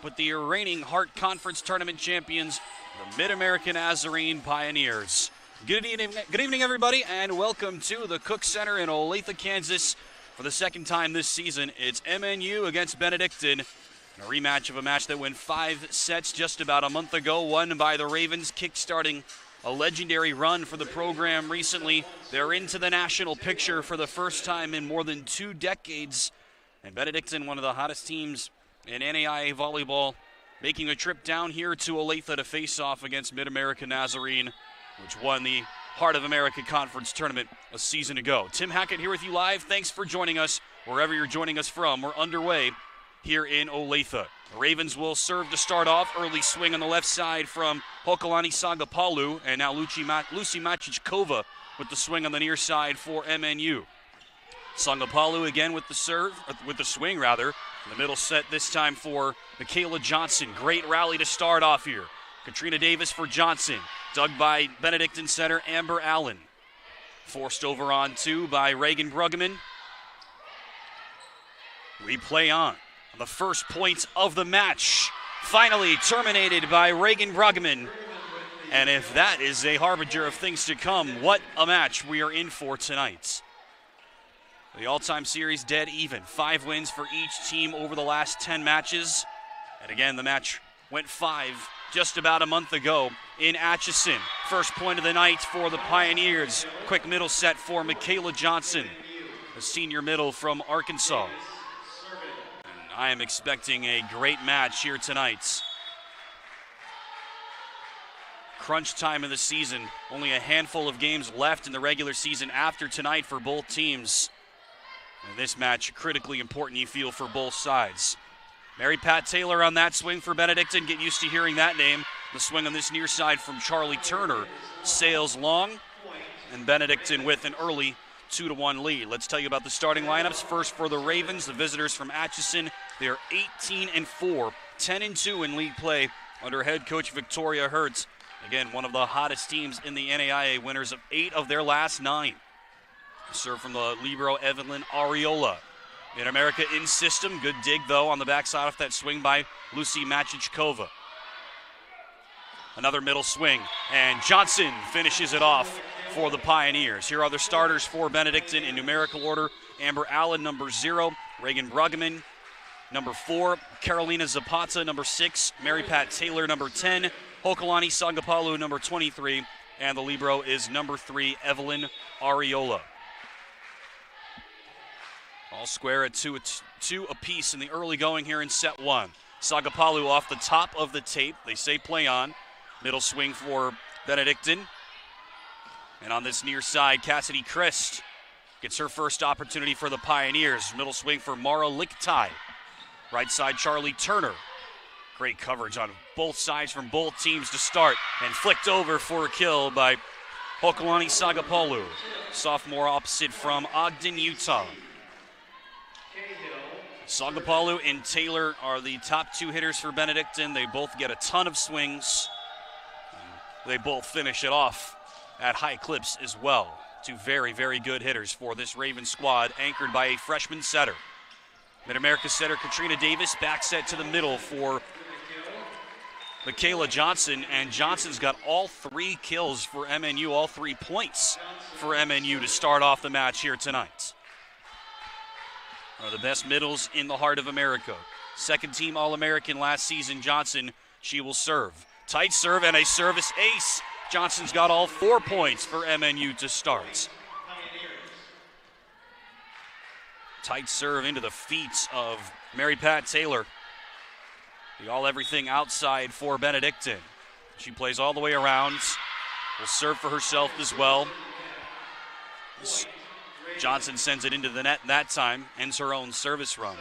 With the reigning Hart Conference Tournament champions, the Mid-American Nazarene Pioneers. Good evening, everybody, and welcome to the Cook Center in Olathe, Kansas. For the second time this season, it's MNU against Benedictine. A rematch of a match that went 5 sets just about a month ago, won by the Ravens, kick-starting a legendary run for the program recently. They're into the national picture for the first time in more than 2 decades. And Benedictine, one of the hottest teams in NAIA volleyball, making a trip down here to Olathe to face off against Mid-American Nazarene, which won the Heart of America Conference Tournament a season ago. Tim Hackett here with you live. Thanks for joining us wherever you're joining us from. We're underway here in Olathe. The Ravens will serve to start off. Early swing on the left side from Hokalani Sagapalu, and now Lucy Macichkova with the swing on the near side for MNU. Sagapalu again with the swing. In the middle set this time for Michaela Johnson. Great rally to start off here. Katrina Davis for Johnson. Dug by Benedictine center Amber Allen. Forced over on 2 by Reagan Bruggeman. Replay on the first point of the match. Finally terminated by Reagan Bruggeman. And if that is a harbinger of things to come, what a match we are in for tonight. The all-time series dead even. 5 wins for each team over the last 10 matches. And again, the match went 5 just about a month ago in Atchison. First point of the night for the Pioneers. Quick middle set for Michaela Johnson, a senior middle from Arkansas. And I am expecting a great match here tonight. Crunch time of the season. Only a handful of games left in the regular season after tonight for both teams. And this match critically important, you feel, for both sides. Mary Pat Taylor on that swing for Benedictine. Get used to hearing that name. The swing on this near side from Charlie Turner sails long, and Benedictine with an early 2-1 lead. Let's tell you about the starting lineups. First for the Ravens, the visitors from Atchison. They are 18-4, 10-2 in league play under head coach Victoria Hertz. Again, one of the hottest teams in the NAIA, winners of 8 of their last 9. Serve from the libero Evelyn Areola. Mid-America in system. Good dig, though, on the backside off that swing by Lucy Macichkova. Another middle swing, and Johnson finishes it off for the Pioneers. Here are the starters for Benedictine in numerical order. Amber Allen, number 0. Reagan Bruggeman, number 4. Carolina Zapata, number 6. Mary Pat Taylor, number 10. Hokulani Sagapalu, number 23. And the libero is number 3, Evelyn Ariola. All square at 2 apiece in the early going here in set 1. Sagapalu off the top of the tape. They say play on. Middle swing for Benedictine. And on this near side, Cassidy Christ gets her first opportunity for the Pioneers. Middle swing for Mara Lichtai. Right side, Charlie Turner. Great coverage on both sides from both teams to start. And flicked over for a kill by Hokulani Sagapalu. Sophomore opposite from Ogden, Utah. Sagapalu and Taylor are the top 2 hitters for Benedictine. They both get a ton of swings. They both finish it off at high clips as well. 2 very, very good hitters for this Raven squad, anchored by a freshman setter. Mid-America setter Katrina Davis, back set to the middle for Michaela Johnson, and Johnson's got all 3 kills for MNU, all 3 points for MNU to start off the match here tonight. One of the best middles in the heart of America. Second team All-American last season, Johnson, she will serve. Tight serve and a service ace. Johnson's got all 4 points for MNU to start. Tight serve into the feet of Mary Pat Taylor. The all-everything outside for Benedictine. She plays all the way around. Will serve for herself as well. Johnson sends it into the net that time. Ends her own service run.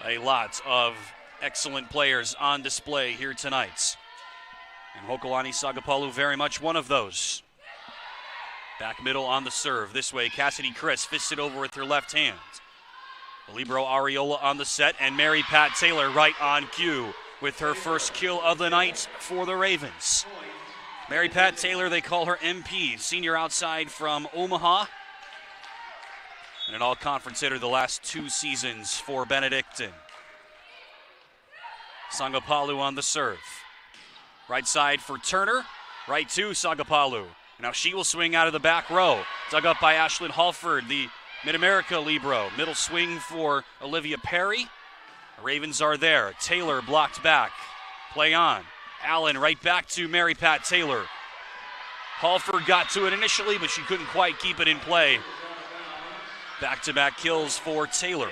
A lot of excellent players on display here tonight. And Hokulani Sagapalu very much one of those. Back middle on the serve. This way, Cassidy Chris fists it over with her left hand. The libero Ariola on the set, and Mary Pat Taylor right on cue with her first kill of the night for the Ravens. Mary Pat Taylor, they call her MP, senior outside from Omaha. And an all-conference hitter the last 2 seasons for Benedictine. Sagapalu on the serve. Right side for Turner. Right to Sagapalu. Now she will swing out of the back row. Dug up by Ashlyn Halford, the Mid-America libero. Middle swing for Olivia Perry. The Ravens are there. Taylor blocked back. Play on. Allen right back to Mary Pat Taylor. Halford got to it initially, but she couldn't quite keep it in play. Back-to-back kills for Taylor.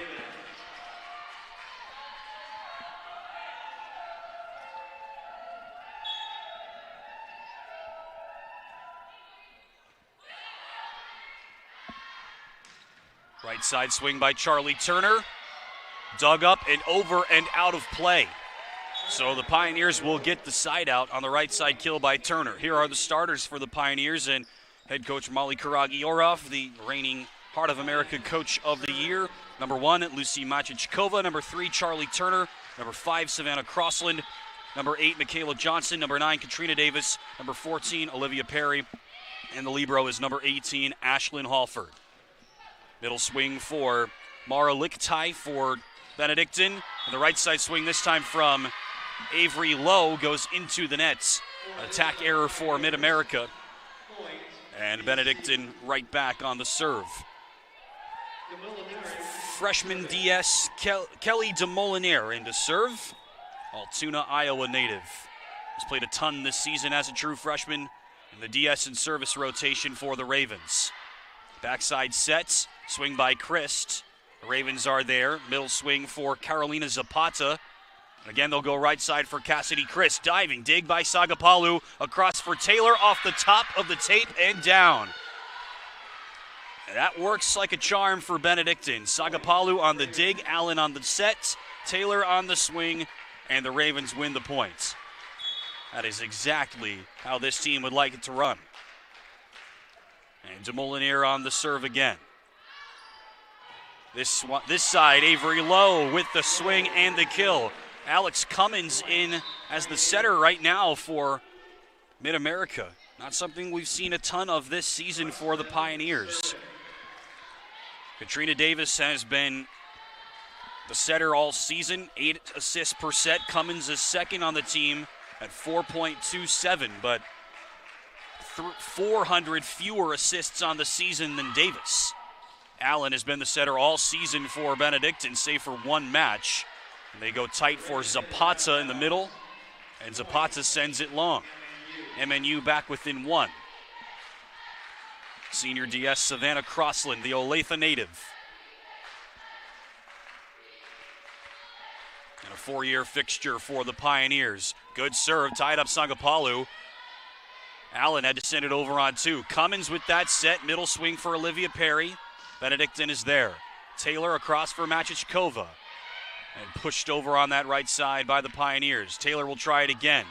Right side swing by Charlie Turner. Dug up and over and out of play. So the Pioneers will get the side out on the right side kill by Turner. Here are the starters for the Pioneers, and head coach Molly Karagiorov, the reigning Heart of America Coach of the Year. Number 1, Lucy Machichkova. Number 3, Charlie Turner. Number 5, Savannah Crossland. Number 8, Michaela Johnson. Number 9, Katrina Davis. Number 14, Olivia Perry. And the libero is number 18, Ashlyn Halford. Middle swing for Mara Lichtai for Benedictine. And the right side swing this time from Avery Lowe goes into the nets. Attack error for Mid-America. And Benedictine right back on the serve. Freshman DS Kelly DeMolinaire into serve. Altoona, Iowa native. Has played a ton this season as a true freshman in the DS and service rotation for the Ravens. Backside sets, swing by Christ. The Ravens are there. Middle swing for Carolina Zapata. Again, they'll go right side for Cassidy Christ. Diving dig by Sagapalu. Across for Taylor off the top of the tape and down. And that works like a charm for Benedictine. Sagapalu on the dig, Allen on the set, Taylor on the swing, and the Ravens win the points. That is exactly how this team would like it to run. And DeMolinaire on the serve again. This side, Avery Lowe with the swing and the kill. Alex Cummins in as the setter right now for Mid-America. Not something we've seen a ton of this season for the Pioneers. Katrina Davis has been the setter all season, 8 assists per set. Cummins is second on the team at 4.27, but 400 fewer assists on the season than Davis. Allen has been the setter all season for Benedictine, save for one match. And they go tight for Zapata in the middle, and Zapata sends it long. MNU back within one. Senior DS Savannah Crossland, the Olathe native. And a four-year fixture for the Pioneers. Good serve, tied up Sagapalu. Allen had to send it over on two. Cummins with that set, middle swing for Olivia Perry. Benedictine is there. Taylor across for Machichkova. And pushed over on that right side by the Pioneers. Taylor will try it again.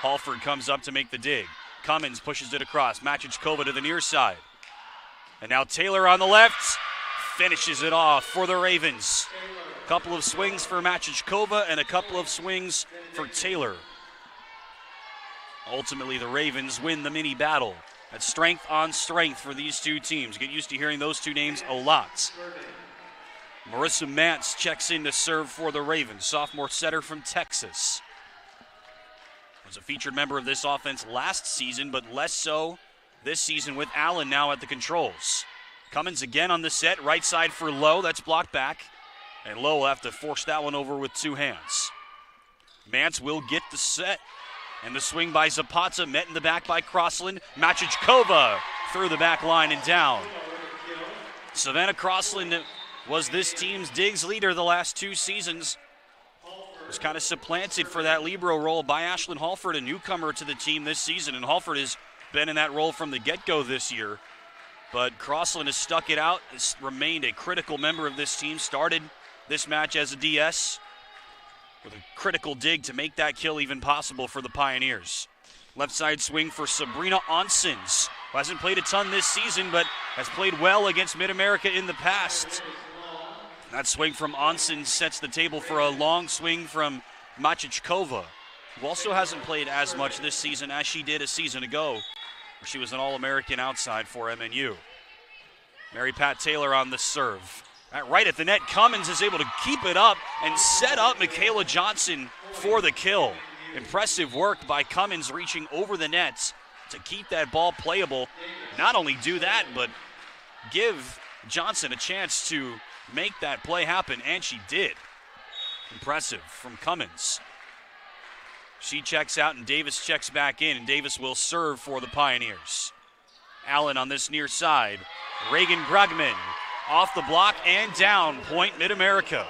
Halford comes up to make the dig. Cummins pushes it across. Machichkova to the near side. And now Taylor on the left finishes it off for the Ravens. A couple of swings for Machichkova and a couple of swings for Taylor. Ultimately, the Ravens win the mini battle. That's strength on strength for these two teams. Get used to hearing those two names a lot. Marissa Mance checks in to serve for the Ravens, sophomore setter from Texas. Was a featured member of this offense last season, but less so this season with Allen now at the controls. Cummins again on the set, right side for Lowe, that's blocked back. And Lowe will have to force that one over with two hands. Mance will get the set. And the swing by Zapata, met in the back by Crossland. Machichkova through the back line and down. Savannah Crossland was this team's digs leader the last two seasons. Was kind of supplanted for that libero role by Ashlyn Halford, a newcomer to the team this season. And Halford has been in that role from the get-go this year. But Crossland has stuck it out, has remained a critical member of this team. Started this match as a DS. With a critical dig to make that kill even possible for the Pioneers. Left side swing for Sabrina Onsens, who hasn't played a ton this season, but has played well against Mid-America in the past. That swing from Onsens sets the table for a long swing from Machichkova, who also hasn't played as much this season as she did a season ago, where she was an All-American outside for MNU. Mary Pat Taylor on the serve. Right at the net, Cummins is able to keep it up and set up Michaela Johnson for the kill. Impressive work by Cummins reaching over the nets to keep that ball playable. Not only do that, but give Johnson a chance to make that play happen, and she did. Impressive from Cummins. She checks out and Davis checks back in, and Davis will serve for the Pioneers. Allen on this near side. Reagan Grugman. Off the block and down, point Mid-America.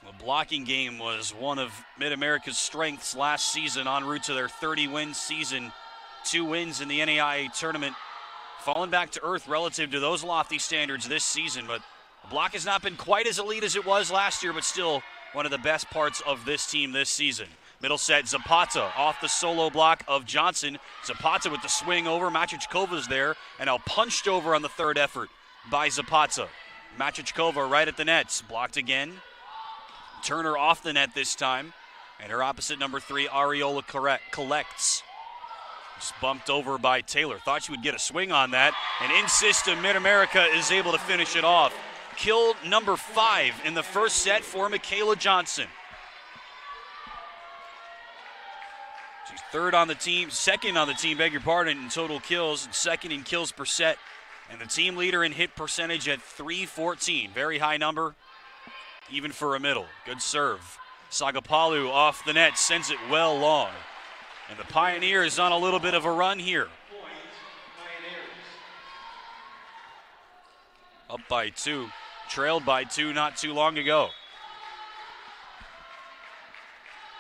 The blocking game was one of Mid-America's strengths last season, en route to their 30-win season. 2 wins in the NAIA tournament. Fallen back to earth relative to those lofty standards this season, but the block has not been quite as elite as it was last year, but still one of the best parts of this team this season. Middle set, Zapata off the solo block of Johnson. Zapata with the swing over. Machichkova's there, and now punched over on the third effort by Zapata. Machichkova right at the nets. Blocked again. Turner off the net this time. And her opposite number 3, Ariola collects. Just bumped over by Taylor. Thought she would get a swing on that. And in system, Mid-America is able to finish it off. Kill number 5 in the first set for Michaela Johnson. She's second on the team, beg your pardon, in total kills, and second in kills per set. And the team leader in hit percentage at .314. Very high number, even for a middle. Good serve. Sagapalu off the net, sends it well long. And the Pioneers on a little bit of a run here. Up by 2, trailed by 2 not too long ago.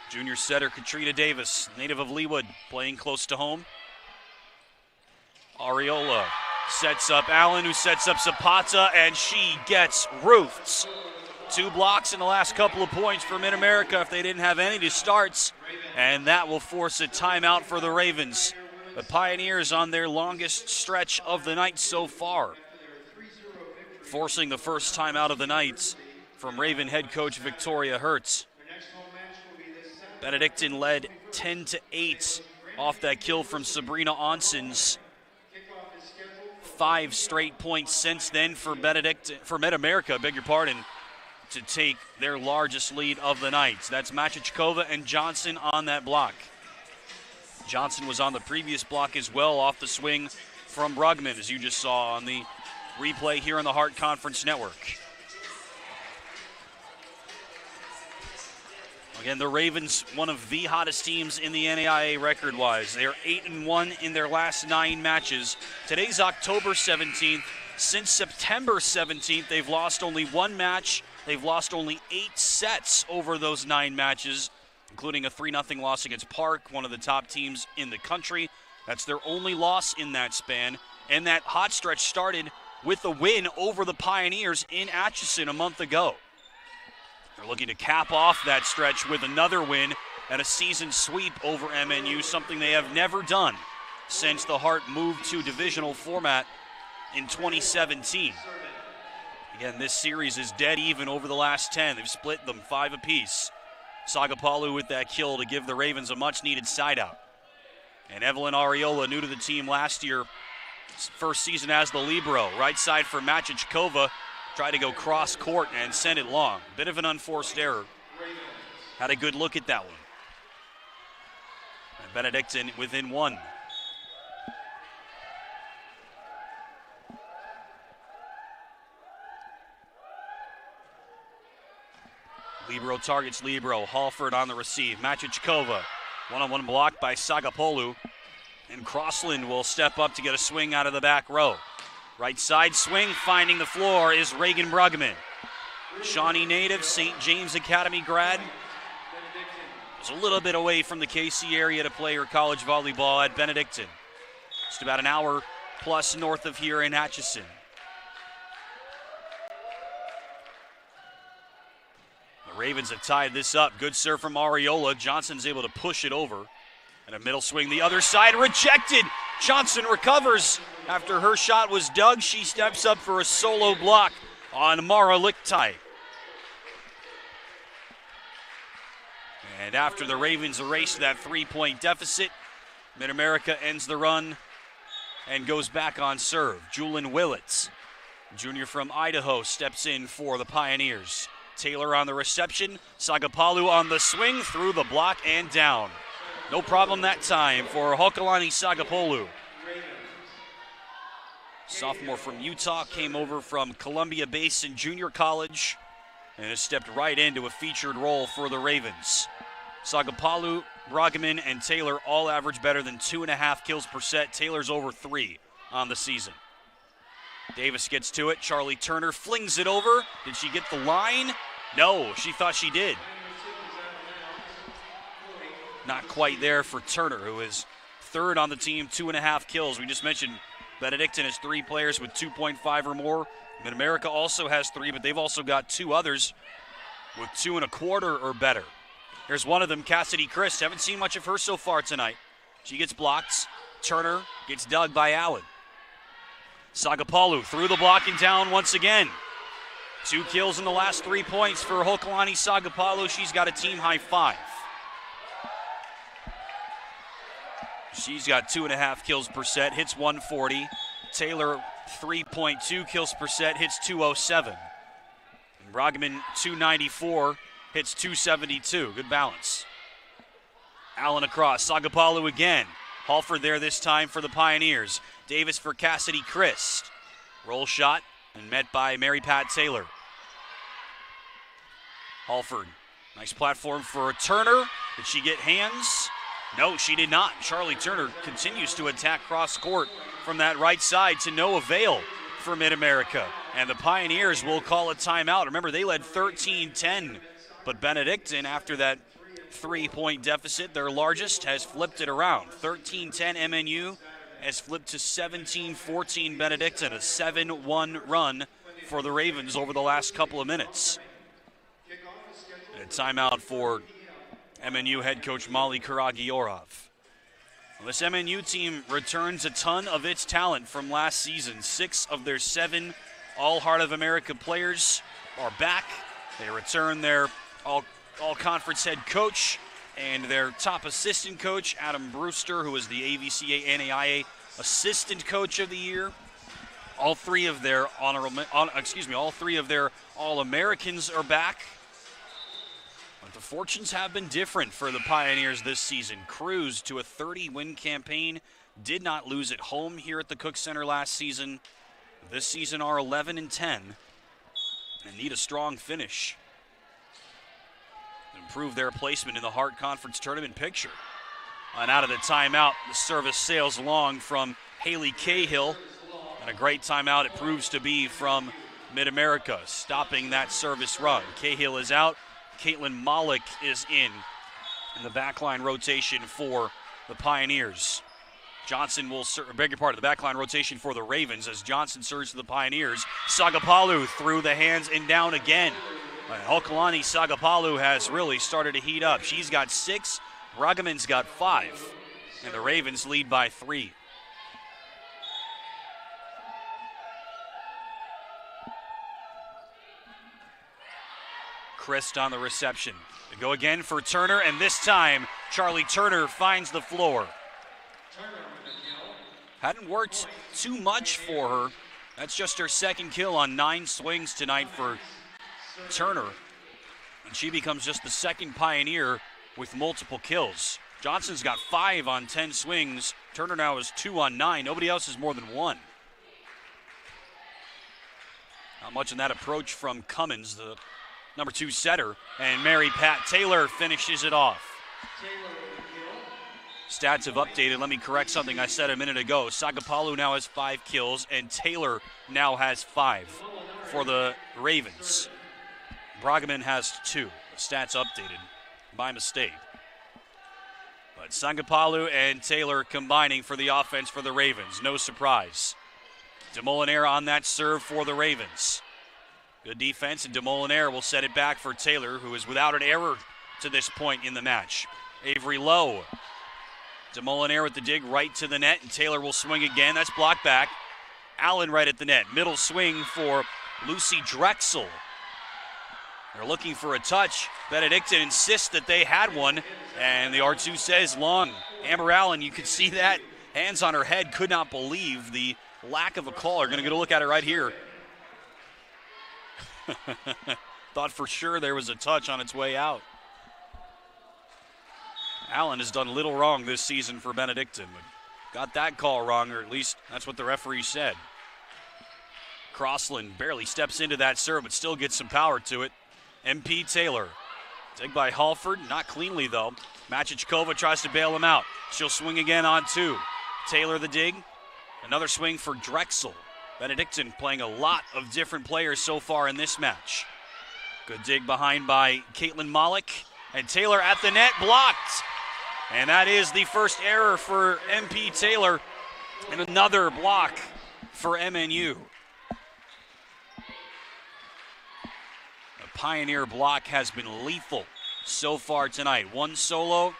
Junior setter Katrina Davis, native of Leawood, playing close to home. Ariola sets up Allen, who sets up Zapata, and she gets roofed. 2 blocks in the last couple of points for Mid-America if they didn't have any to starts, and that will force a timeout for the Ravens. The Pioneers on their longest stretch of the night so far, forcing the first timeout of the night from Raven head coach Victoria Hertz. Benedictine led 10-8 off that kill from Sabrina Onsens. 5 straight points since then for Mid-America, beg your pardon. to take their largest lead of the night. So that's Machichkova and Johnson on that block. Johnson was on the previous block as well, off the swing from Brugman, as you just saw on the replay here on the Hart Conference Network. Again, the Ravens, one of the hottest teams in the NAIA record-wise. They are 8-1 in their last 9 matches. Today's October 17th. Since September 17th, they've lost only 1 match. They've lost only 8 sets over those 9 matches, including a 3-0 loss against Park, one of the top teams in the country. That's their only loss in that span. And that hot stretch started with a win over the Pioneers in Atchison a month ago. They're looking to cap off that stretch with another win and a season sweep over MNU, something they have never done since the Hart moved to divisional format in 2017. Again, this series is dead even over the last 10. They've split them 5 apiece. Sagapalu with that kill to give the Ravens a much-needed side out. And Evelyn Areola, new to the team last year, first season as the libero. Right side for Machichkova. Tried to go cross court and send it long. Bit of an unforced error. Had a good look at that one. And Benedictine within 1. Libero targets Libero. Halford on the receive. Machichkova. One-on-one block by Sagapolu. And Crossland will step up to get a swing out of the back row. Right side swing, finding the floor is Reagan Brugman. Shawnee native, St. James Academy grad. Was a little bit away from the KC area to play her college volleyball at Benedictine. Just about an hour plus north of here in Atchison. The Ravens have tied this up. Good serve from Areola. Johnson's able to push it over. And a middle swing the other side, rejected. Johnson recovers. After her shot was dug, she steps up for a solo block on Mara Lichtai. And after the Ravens erased that 3-point deficit, Mid-America ends the run and goes back on serve. Julian Willits, junior from Idaho, steps in for the Pioneers. Taylor on the reception, Sagapalu on the swing, through the block and down. No problem that time for Hokalani Sagapolu. Sophomore from Utah, came over from Columbia Basin Junior College and has stepped right into a featured role for the Ravens. Sagapalu, Brugman, and Taylor all average better than 2.5 kills per set. Taylor's over 3 on the season. Davis gets to it. Charlie Turner flings it over. Did she get the line? No, she thought she did. Not quite there for Turner, who is 3rd on the team, 2.5 kills. We just mentioned Benedictine has 3 players with 2.5 or more. Mid-America also has 3, but they've also got 2 others with 2.25 or better. Here's one of them, Cassidy Christ. Haven't seen much of her so far tonight. She gets blocked. Turner gets dug by Allen. Sagapalu through the block and down once again. 2 kills in the last 3 points for Hokalani Sagapalu. She's got a team-high 5. She's got 2.5 kills per set, hits 140. Taylor, 3.2 kills per set, hits 207. And Brugman, 294, hits 272. Good balance. Allen across, Sagapalu again. Halford there this time for the Pioneers. Davis for Cassidy Christ. Roll shot and met by Mary Pat Taylor. Halford, nice platform for Turner. Did she get hands? No, she did not. Charlie Turner continues to attack cross court from that right side to no avail for Mid-America. And the Pioneers will call a timeout. Remember, they led 13-10, but Benedictine, after that 3-point deficit, their largest, has flipped it around. 13-10 MNU has flipped to 17-14 Benedictine, a 7-1 run for the Ravens over the last couple of minutes. And a timeout for MNU head coach Molly Karagiorov. Well, this MNU team returns a ton of its talent from last season. 6 of their 7 All-Heart of America players are back. They return their all-conference head coach and their top assistant coach, Adam Brewster, who is the AVCA NAIA Assistant Coach of the Year. All three of their all three of their All-Americans are back. But the fortunes have been different for the Pioneers this season. Cruised to a 30-win campaign, did not lose at home here at the Cook Center last season. This season are 11-10 and need a strong finish to improve their placement in the Hart Conference Tournament picture. And out of the timeout, the service sails long from Haley Cahill. And a great timeout it proves to be from Mid-America, stopping that service run. Cahill is out. Caitlin Malik is in the backline rotation for the Pioneers. Johnson will, beg your pardon, the backline rotation for the Ravens as Johnson serves to the Pioneers. Sagapalu through the hands and down again. Hokalani Sagapalu has really started to heat up. She's got 6, Bruggeman's got 5, and the Ravens lead by 3. Christ on the reception. They go again for Turner, and this time Charlie Turner finds the floor. Hadn't worked too much for her. That's just her second kill on 9 swings tonight for Turner. And she becomes just the second Pioneer with multiple kills. Johnson's got 5 on 10 swings. Turner now is 2 on 9. Nobody else is more than 1. Not much in that approach from Cummins, the number 2 setter, and Mary Pat Taylor finishes it off. Stats have updated. Let me correct something I said a minute ago. Sagapalu now has 5 kills, and Taylor now has 5 for the Ravens. Bruggeman has 2. The stats updated by mistake. But Sagapalu and Taylor combining for the offense for the Ravens. No surprise. DeMolinaire on that serve for the Ravens. Good defense, and DeMolinaire will set it back for Taylor, who is without an error to this point in the match. Avery Lowe. DeMolinaire with the dig right to the net, and Taylor will swing again. That's blocked back. Allen right at the net. Middle swing for Lucy Drexel. They're looking for a touch. Benedictine insists that they had one, and the R2 says long. Amber Allen, you could see that. Hands on her head, could not believe the lack of a call. We're going to get a look at it right here. Thought for sure there was a touch on its way out. Allen has done little wrong this season for Benedictine, but got that call wrong, or at least that's what the referee said. Crossland barely steps into that serve, but still gets some power to it. MP Taylor. Dig by Halford, not cleanly though. Machichkova tries to bail him out. She'll swing again on 2. Taylor the dig. Another swing for Drexel. Benedictine playing a lot of different players so far in this match. Good dig behind by Caitlin Malik. And Taylor at the net, blocked. And that is the first error for MP Taylor. And another block for MNU. The Pioneer block has been lethal so far tonight. 1 solo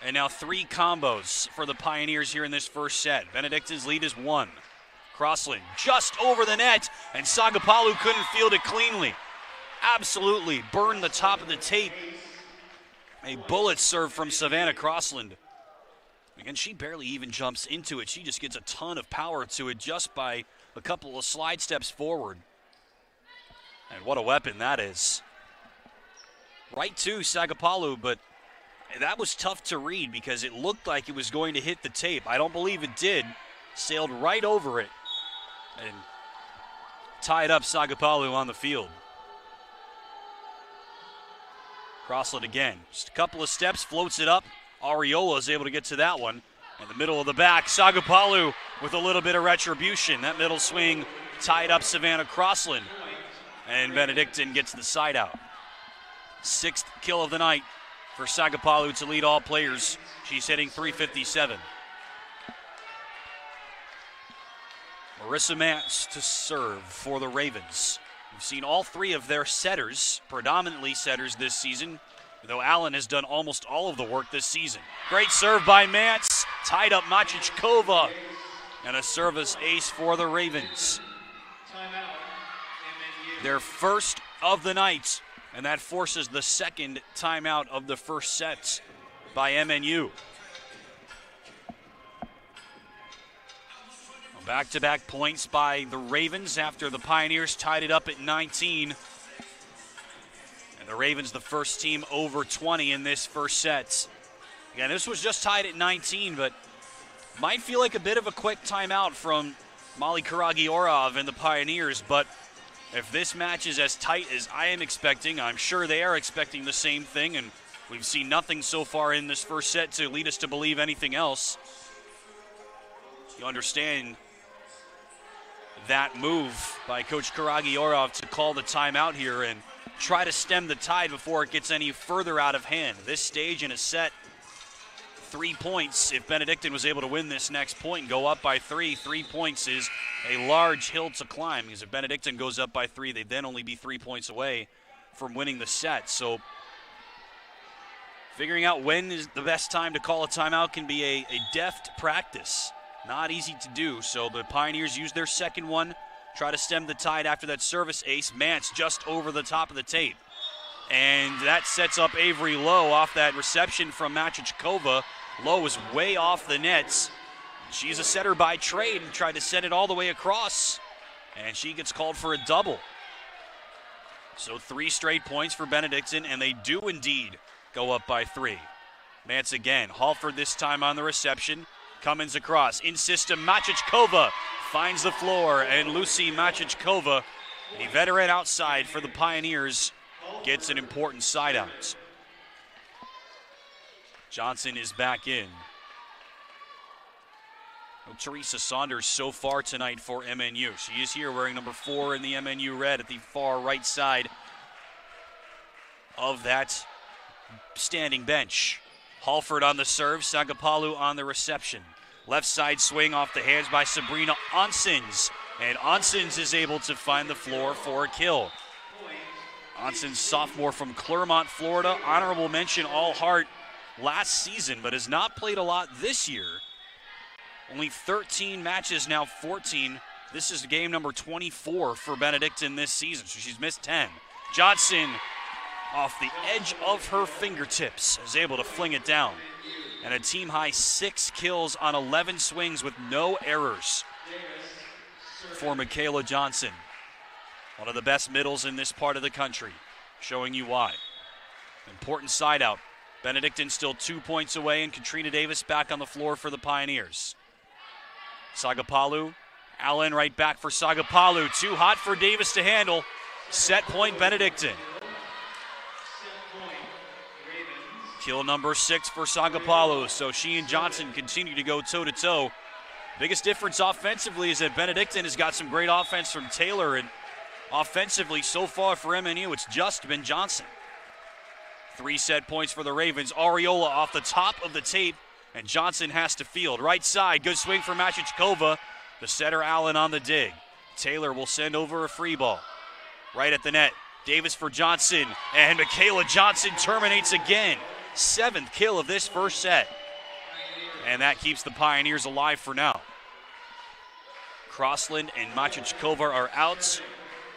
and now 3 combos for the Pioneers here in this first set. Benedictine's lead is 1. Crossland just over the net, and Sagapalu couldn't field it cleanly. Absolutely burned the top of the tape. A bullet serve from Savannah Crossland. Again, she barely even jumps into it. She just gets a ton of power to it just by a couple of slide steps forward. And what a weapon that is. Right to Sagapalu, but that was tough to read because it looked like it was going to hit the tape. I don't believe it did. Sailed right over it and tied up Sagapalu on the field. Crossland again. Just a couple of steps, floats it up. Areola is able to get to that one. In the middle of the back, Sagapalu with a little bit of retribution. That middle swing tied up Savannah Crossland. And Benedictine gets the side out. 6th kill of the night for Sagapalu to lead all players. She's hitting .357. Marissa Mance to serve for the Ravens. We've seen all 3 of their setters, predominantly setters this season, though Allen has done almost all of the work this season. Great serve by Mance, tied up Machichkova, and a service ace for the Ravens. Their first of the night, and that forces the second timeout of the first set by MNU. Back-to-back points by the Ravens after the Pioneers tied it up at 19. And the Ravens, the first team over 20 in this first set. Again, this was just tied at 19, but might feel like a bit of a quick timeout from Molly Karagiorov and the Pioneers. But if this match is as tight as I am expecting, I'm sure they are expecting the same thing, and we've seen nothing so far in this first set to lead us to believe anything else. You understand that move by Coach Karagiorov to call the timeout here and try to stem the tide before it gets any further out of hand. This stage in a set, 3 points. If Benedictine was able to win this next point and go up by 3 points is a large hill to climb, because if Benedictine goes up by 3, they'd then only be 3 points away from winning the set. So figuring out when is the best time to call a timeout can be a deft practice. Not easy to do, so the Pioneers use their second one, try to stem the tide after that service ace. Mance just over the top of the tape. And that sets up Avery Lowe off that reception from Machichkova. Lowe was way off the nets. She's a setter by trade and tried to set it all the way across, and she gets called for a double. So 3 straight points for Benedictine, and they do indeed go up by 3. Mance again. Halford this time on the reception. Cummins across. In system, Machichkova finds the floor, and Lucy Machichkova, a veteran outside for the Pioneers, gets an important side out. Johnson is back in. Well, Teresa Saunders so far tonight for MNU. She is here wearing number 4 in the MNU red at the far right side of that standing bench. Halford on the serve, Sagapalu on the reception. Left side swing off the hands by Sabrina Onsens, and Onsens is able to find the floor for a kill. Onsens, sophomore from Clermont, Florida. Honorable mention All-Heart last season, but has not played a lot this year. Only 13 matches, now 14. This is game number 24 for Benedictine this season, so she's missed 10. Johnson, off the edge of her fingertips, is able to fling it down. And a team-high 6 kills on 11 swings with no errors for Michaela Johnson. One of the best middles in this part of the country, showing you why. Important side out. Benedictine still 2 points away, and Katrina Davis back on the floor for the Pioneers. Sagapalu, Allen right back for Sagapalu. Too hot for Davis to handle. Set point Benedictine. Kill number 6 for Sagapalu, so she and Johnson continue to go toe-to-toe. Biggest difference offensively is that Benedictine has got some great offense from Taylor, and offensively so far for MNU, it's just been Johnson. 3 set points for the Ravens. Areola off the top of the tape, and Johnson has to field. Right side, good swing for Machichkova. The setter Allen on the dig. Taylor will send over a free ball. Right at the net, Davis for Johnson, and Michaela Johnson terminates again. 7th kill of this first set. And that keeps the Pioneers alive for now. Crossland and Machichkova are out.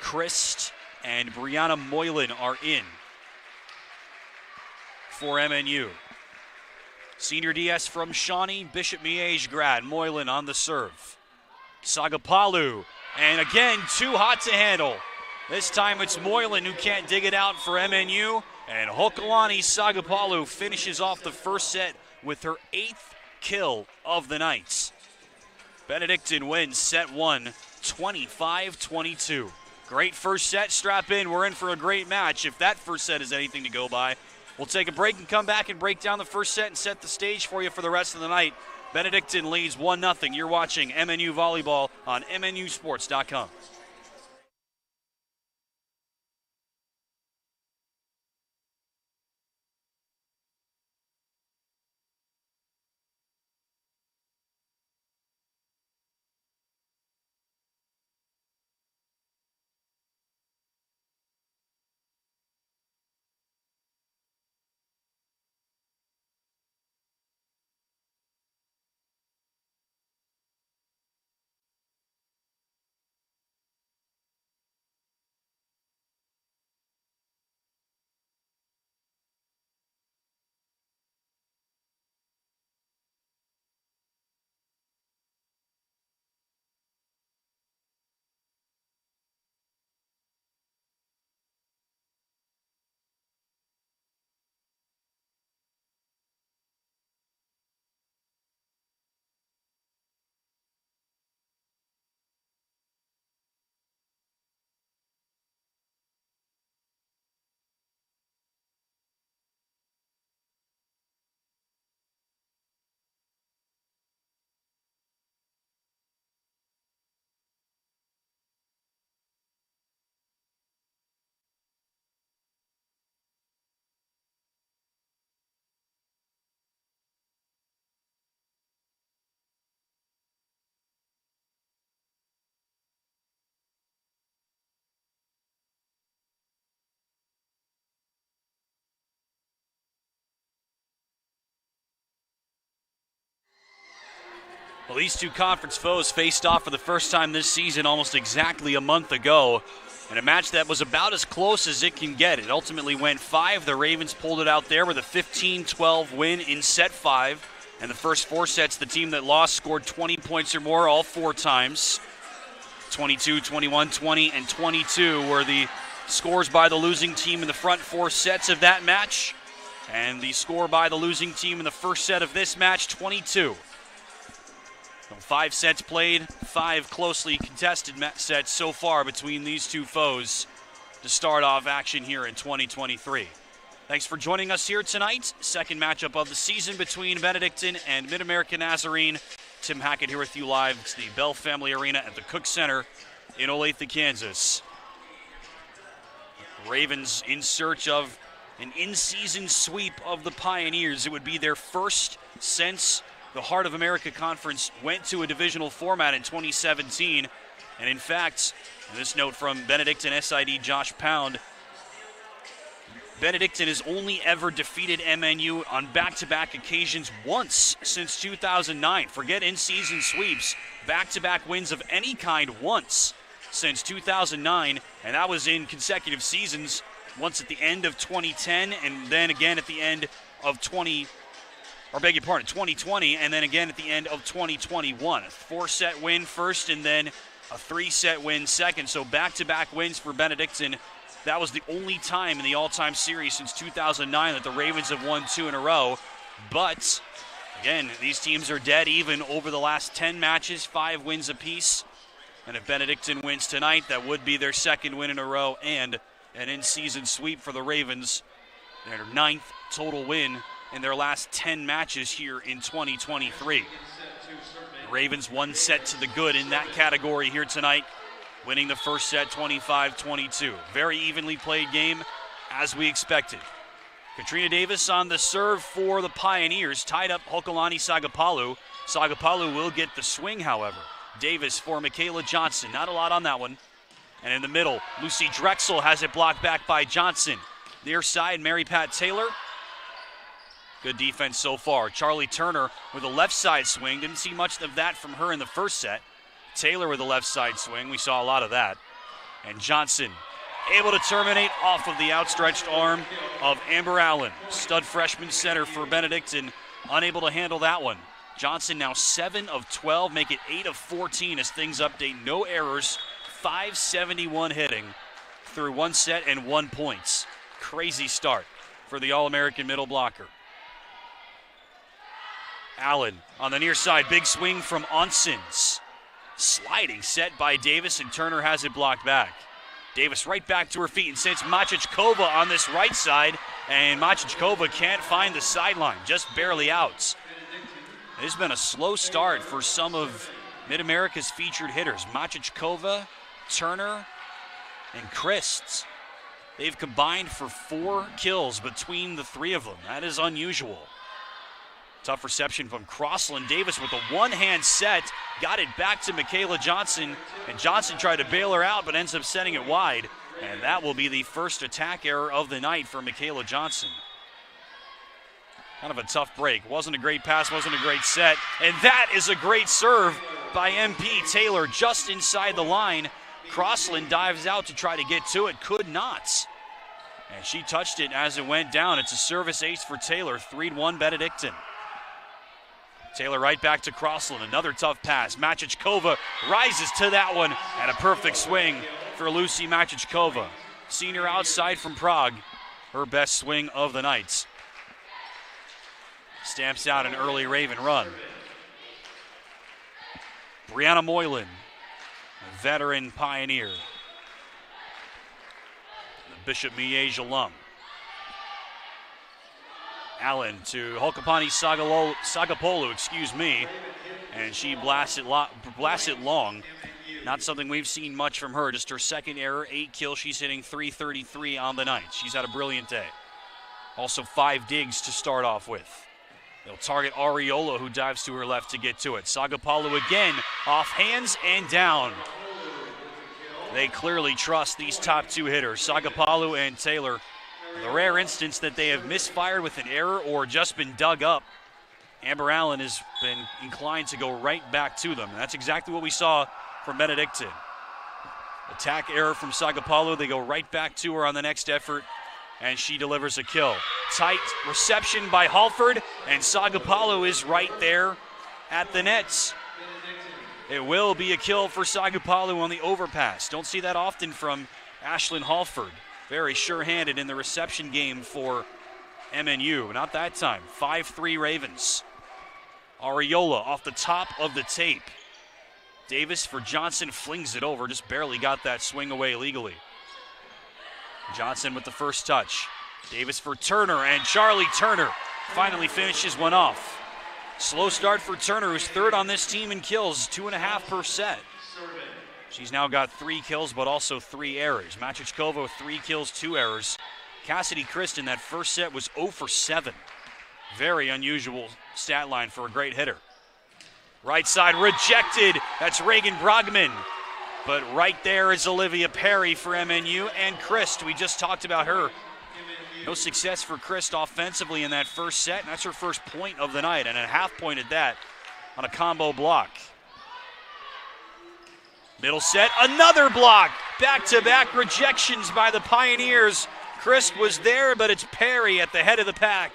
Christ and Brianna Moylan are in for MNU. Senior DS from Shawnee, Bishop Miege grad. Moylan on the serve. Sagapalu, and again, too hot to handle. This time it's Moylan who can't dig it out for MNU, and Hokalani Sagapalu finishes off the first set with her 8th kill of the night. Benedictine wins set 1, 25-22. Great first set, strap in, we're in for a great match. If that first set is anything to go by, we'll take a break and come back and break down the first set and set the stage for you for the rest of the night. Benedictine leads 1-0. You're watching MNU Volleyball on MNUsports.com. Well, these two conference foes faced off for the first time this season almost exactly a month ago. In a match that was about as close as it can get. It ultimately went 5. The Ravens pulled it out there with a 15-12 win in set 5. And the first 4 sets, the team that lost scored 20 points or more all 4 times. 22, 21, 20, and 22 were the scores by the losing team in the front 4 sets of that match. And the score by the losing team in the first set of this match, 22. 5 sets played, 5 closely contested sets so far between these two foes to start off action here in 2023. Thanks for joining us here tonight. Second matchup of the season between Benedictine and Mid-American Nazarene. Tim Hackett here with you live. It's the Bell Family Arena at the Cook Center in Olathe, Kansas. Ravens in search of an in-season sweep of the Pioneers. It would be their first since the Heart of America Conference went to a divisional format in 2017. And in fact, this note from Benedictine SID Josh Pound, Benedictine has only ever defeated MNU on back-to-back occasions once since 2009. Forget in-season sweeps, back-to-back wins of any kind once since 2009, and that was in consecutive seasons, once at the end of 2010 and then again at the end of 2020, and then again at the end of 2021. A 4-set win first and then a 3-set win second. So back-to-back wins for Benedictine. That was the only time in the all-time series since 2009 that the Ravens have won 2 in a row. But, again, these teams are dead even over the last 10 matches, 5 wins apiece. And if Benedictine wins tonight, that would be their 2nd win in a row and an in-season sweep for the Ravens. Their 9th total win in their last 10 matches here in 2023. The Ravens 1 set to the good in that category here tonight, winning the first set 25-22. Very evenly played game, as we expected. Katrina Davis on the serve for the Pioneers, tied up Hokulani Sagapalu. Sagapalu will get the swing, however. Davis for Michaela Johnson. Not a lot on that one. And in the middle, Lucy Drexel has it blocked back by Johnson. Near side, Mary Pat Taylor. Good defense so far. Charlie Turner with a left side swing. Didn't see much of that from her in the first set. Taylor with a left side swing. We saw a lot of that. And Johnson able to terminate off of the outstretched arm of Amber Allen. Stud freshman center for Benedictine. Unable to handle that one. Johnson now 7 of 12. Make it 8 of 14 as things update. No errors. 571 hitting through 1 set and 1 points. Crazy start for the All-American middle blocker. Allen on the near side, big swing from Onsens. Sliding set by Davis, and Turner has it blocked back. Davis right back to her feet and sends Machichkova on this right side, and Machichkova can't find the sideline, just barely out. It has been a slow start for some of Mid-America's featured hitters. Machichkova, Turner, and Christ. They've combined for 4 kills between the 3 of them. That is unusual. Tough reception from Crossland. Davis with a one-hand set. Got it back to Michaela Johnson. And Johnson tried to bail her out, but ends up setting it wide. And that will be the first attack error of the night for Michaela Johnson. Kind of a tough break. Wasn't a great pass, wasn't a great set. And that is a great serve by MP Taylor just inside the line. Crossland dives out to try to get to it. Could not. And she touched it as it went down. It's a service ace for Taylor. 3-1 Benedictine. Taylor right back to Crossland. Another tough pass. Machichkova rises to that one. And a perfect swing for Lucy Machichkova. Senior outside from Prague. Her best swing of the night. Stamps out an early Raven run. Brianna Moylan, a veteran Pioneer. The Bishop Miege alum. Allen to Holkapani Sagapolu, and she blasts it long. Not something we've seen much from her. Just her 2nd error, 8 kills. She's hitting .333 on the night. She's had a brilliant day. Also 5 digs to start off with. They'll target Ariola, who dives to her left to get to it. Sagapalu again, off hands and down. They clearly trust these top 2 hitters, Sagapalu and Taylor. The rare instance that they have misfired with an error or just been dug up Amber Allen has been inclined to go right back to them. That's exactly what we saw from Benedictine. Attack error from Sagapalo. They go right back to her on the next effort, and she delivers a kill. Tight reception by Halford, and Sagapalo is right there at the nets. It will be a kill for Sagapalo on the overpass. Don't see that often from Ashlyn Halford. Very sure-handed in the reception game for MNU. Not that time. 5-3 Ravens. Ariola off the top of the tape. Davis for Johnson, flings it over, just barely got that swing away legally. Johnson with the first touch. Davis for Turner, and Charlie Turner finally finishes one off. Slow start for Turner, who's third on this team in kills, 2.5 per set. She's now got 3 kills, but also 3 errors. Matrichkova with 3 kills, 2 errors. Cassidy Christ in that first set was 0 for 7. Very unusual stat line for a great hitter. Right side rejected. That's Reagan Brogman. But right there is Olivia Perry for MNU, and Christ. We just talked about her. No success for Christ offensively in that first set, and that's her first point of the night, and a half point at that on a combo block. Middle set, another block. Back-to-back rejections by the Pioneers. Christ was there, but it's Perry at the head of the pack.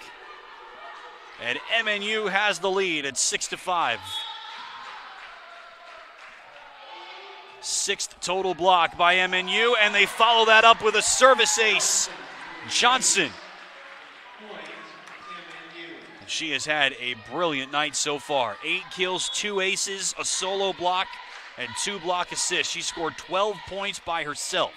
And MNU has the lead at 6-5. 6th total block by MNU, and they follow that up with a service ace. Johnson. She has had a brilliant night so far. 8 kills, 2 aces, a solo block, and 2 block assists. She scored 12 points by herself.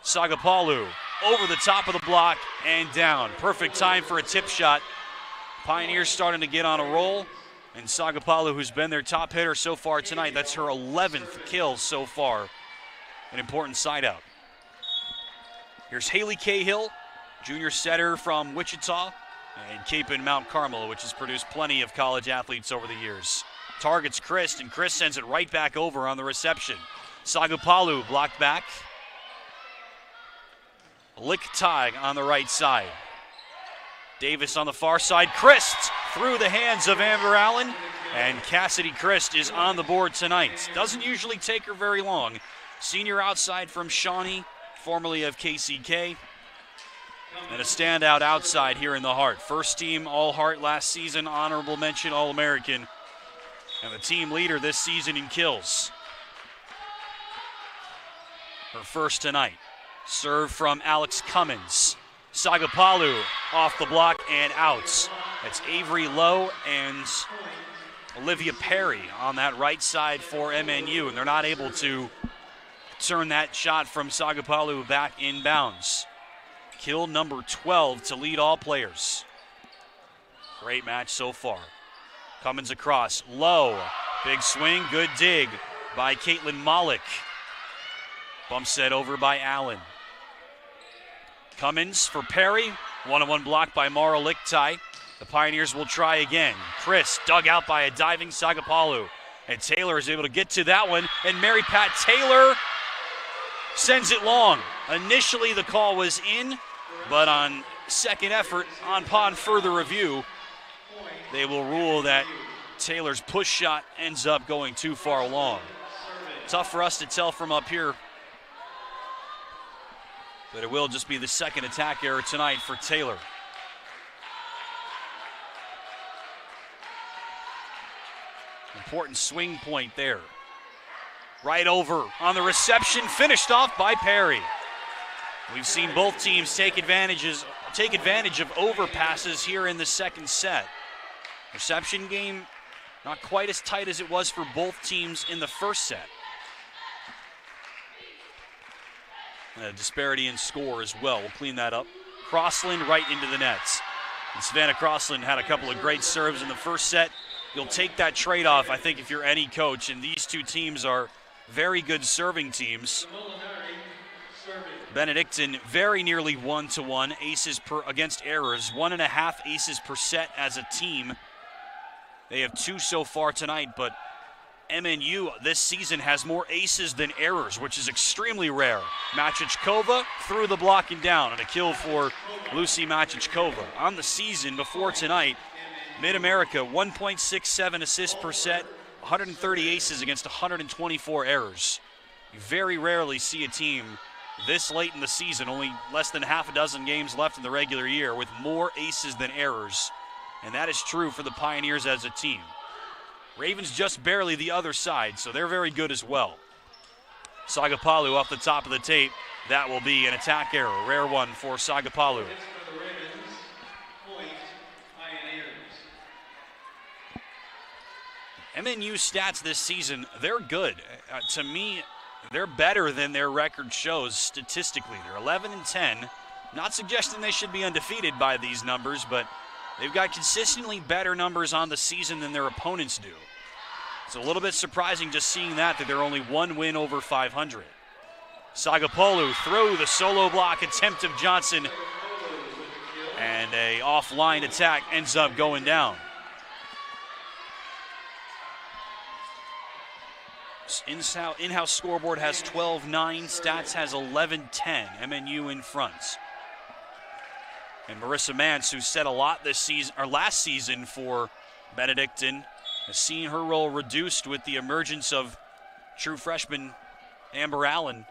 Sagapalo over the top of the block and down. Perfect time for a tip shot. Pioneers starting to get on a roll. And Sagapalo, who's been their top hitter so far tonight, that's her 11th kill so far. An important side out. Here's Haley Cahill, junior setter from Wichita, and Cape and Mount Carmel, which has produced plenty of college athletes over the years. Targets Christ, and Christ sends it right back over on the reception. Sagapalo blocked back. Lick Tag on the right side. Davis on the far side. Christ through the hands of Amber Allen, and Cassidy Christ is on the board tonight. Doesn't usually take her very long. Senior outside from Shawnee, formerly of KCK, and a standout outside here in the Heart. First team All-Heart last season, honorable mention All-American, and the team leader this season in kills. Her first tonight. Serve from Alex Cummins. Sagapalo off the block and out. That's Avery Lowe and Olivia Perry on that right side for MNU, and they're not able to turn that shot from Sagapalo back inbounds. Kill number 12 to lead all players. Great match so far. Cummins across, low, big swing, good dig by Caitlin Malik. Bump set over by Allen. Cummins for Perry, one-on-one block by Mara Lichtai. The Pioneers will try again. Chris dug out by a diving Sagapalo, and Taylor is able to get to that one, and Mary Pat Taylor sends it long. Initially the call was in, but on second effort, upon further review, they will rule that Taylor's push shot ends up going too far long. Tough for us to tell from up here, but it will just be the second attack error tonight for Taylor. Important swing point there. Right over on the reception, finished off by Perry. We've seen both teams take advantage of overpasses here in the second set. Reception game, not quite as tight as it was for both teams in the first set. And a disparity in score as well. We'll clean that up. Crossland right into the nets. And Savannah Crossland had a couple of great serves in the first set. You'll take that trade-off, I think, if you're any coach, and these two teams are very good serving teams. Benedictine very nearly 1-to-1 aces per against errors, 1.5 aces per set as a team. They have 2 so far tonight, but MNU this season has more aces than errors, which is extremely rare. Machichkova through the block and down, and a kill for Lucy Machichkova. On the season before tonight, Mid-America 1.67 assists per set, 130 aces against 124 errors. You very rarely see a team this late in the season, only less than half a dozen games left in the regular year, with more aces than errors. And that is true for the Pioneers as a team. Ravens just barely the other side, so they're very good as well. Sagapalu off the top of the tape. That will be an attack error. Rare one for Sagapalu. MNU stats this season, they're good. To me, they're better than their record shows statistically. They're 11-10. Not suggesting they should be undefeated by these numbers, but they've got consistently better numbers on the season than their opponents do. It's a little bit surprising just seeing that they're only one win over 500. Sagapalu through the solo block attempt of Johnson, and a offline attack ends up going down. In-house scoreboard has 12-9, stats has 11-10. MNU in front. And Marissa Mance, who said a lot this season or last season for Benedictine, has seen her role reduced with the emergence of true freshman Amber Allen.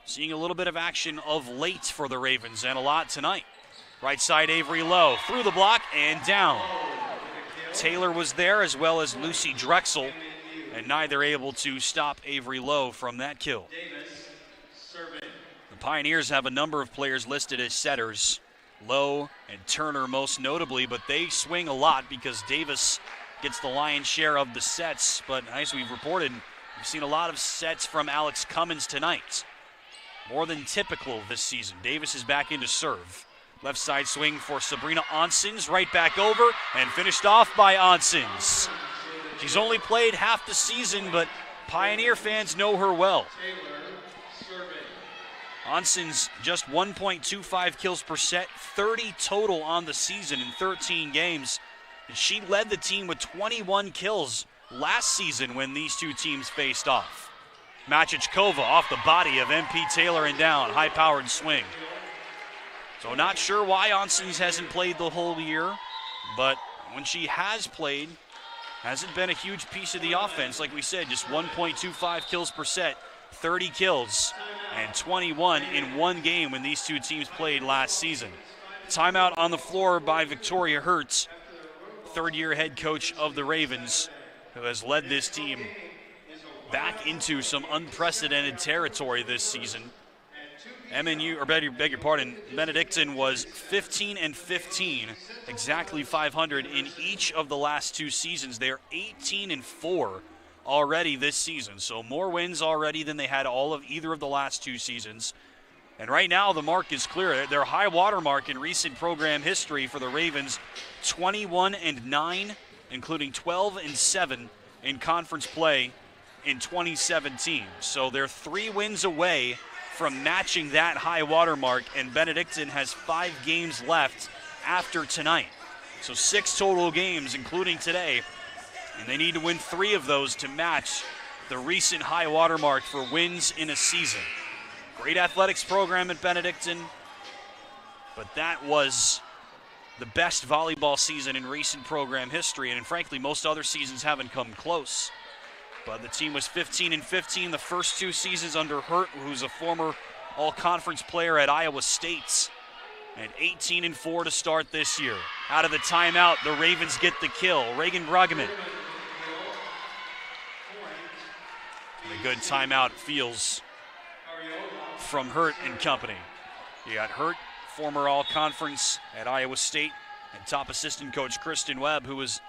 Seeing a little bit of action of late for the Ravens, and a lot tonight. Right side, Avery Lowe through the block and down. Taylor was there, as well as Lucy Drexel, and neither able to stop Avery Lowe from that kill. The Pioneers have a number of players listed as setters, Lowe and Turner most notably, but they swing a lot because Davis gets the lion's share of the sets. But as we've reported, we've seen a lot of sets from Alex Cummins tonight. More than typical this season. Davis is back into serve. Left side swing for Sabrina Onsens, right back over, and finished off by Onsens. She's only played half the season, but Pioneer fans know her well. Onsens just 1.25 kills per set, 30 total on the season in 13 games. And she led the team with 21 kills last season when these two teams faced off. Machichkova off the body of MP Taylor and down, high-powered swing. So not sure why Onsens hasn't played the whole year, but when she has played, hasn't been a huge piece of the offense. Like we said, just 1.25 kills per set, 30 kills, and 21 in one game when these two teams played last season. Timeout on the floor by Victoria Hertz, third-year head coach of the Ravens, who has led this team back into some unprecedented territory this season. Benedictine was 15-15, exactly 500 in each of the last two seasons. They are 18-4 already this season, so more wins already than they had all of either of the last two seasons. And right now the mark is clear. Their high water mark in recent program history for the Ravens, 21-9, including 12-7 in conference play in 2017. So they're 3 wins away from matching that high water mark, and Benedictine has 5 games left after tonight. So 6 total games, including today, and they need to win 3 of those to match the recent high water mark for wins in a season. Great athletics program at Benedictine, but that was the best volleyball season in recent program history, and frankly, most other seasons haven't come close. But the team was 15-15 the first 2 seasons under Hurt, who's a former all-conference player at Iowa State, and 18-4 to start this year. Out of the timeout, the Ravens get the kill. Reagan Bruggeman. And a good timeout feels from Hurt and company. You got Hurt, former all-conference at Iowa State, and top assistant coach Kristen Webb, who was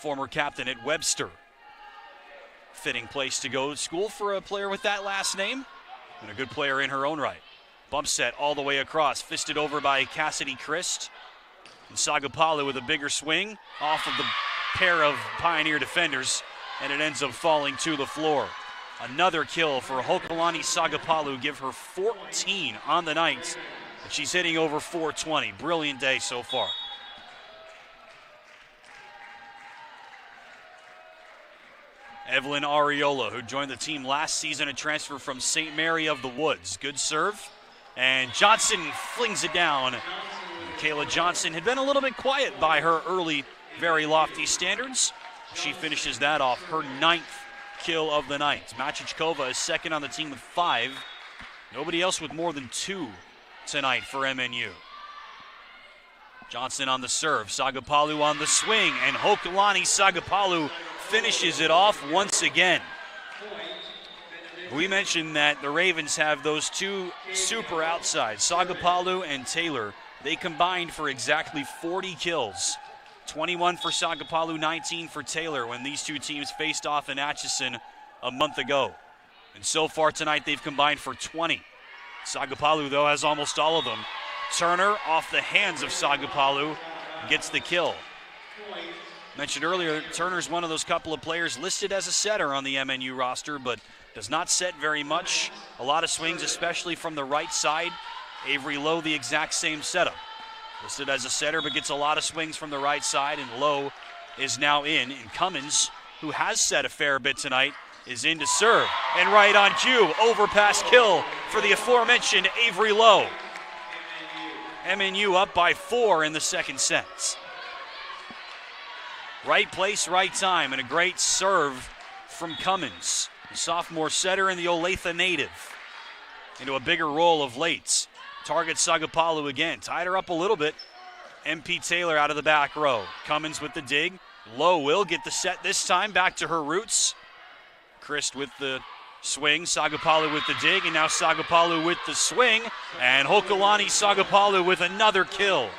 former captain at Webster. Fitting place to go to school for a player with that last name, and a good player in her own right. Bump set all the way across, fisted over by Cassidy Christ. And Sagapalu with a bigger swing off of the pair of Pioneer defenders, and it ends up falling to the floor. Another kill for Hokulani Sagapalu, give her 14 on the night, and she's hitting over 420. Brilliant day so far. Evelyn Areola, who joined the team last season, a transfer from St. Mary of the Woods. Good serve. And Johnson flings it down. Kayla Johnson had been a little bit quiet by her early, very lofty standards. She finishes that off, her 9th kill of the night. Machichkova is second on the team with 5. Nobody else with more than 2 tonight for MNU. Johnson on the serve, Sagapalu on the swing, and Hokulani Sagapalu finishes it off once again. We mentioned that the Ravens have those 2 super outsides, Sagapalu and Taylor. They combined for exactly 40 kills. 21 for Sagapalu, 19 for Taylor when these 2 teams faced off in Atchison a month ago. And so far tonight they've combined for 20. Sagapalu, though, has almost all of them. Turner off the hands of Sagapalu gets the kill. Mentioned earlier, Turner's one of those couple of players listed as a setter on the MNU roster, but does not set very much. A lot of swings, especially from the right side. Avery Lowe, the exact same setup. Listed as a setter, but gets a lot of swings from the right side, and Lowe is now in. And Cummins, who has set a fair bit tonight, is in to serve. And right on cue, overpass kill for the aforementioned Avery Lowe. MNU up by 4 in the second set. Right place, right time, and a great serve from Cummins, the sophomore setter and the Olathe native, into a bigger role of late. Targets Sagapalu again, tied her up a little bit. MP Taylor out of the back row. Cummins with the dig. Lowe will get the set this time, back to her roots. Christ with the swing, Sagapalu with the dig, and now Sagapalu with the swing, and Hokulani Sagapalu with another kill.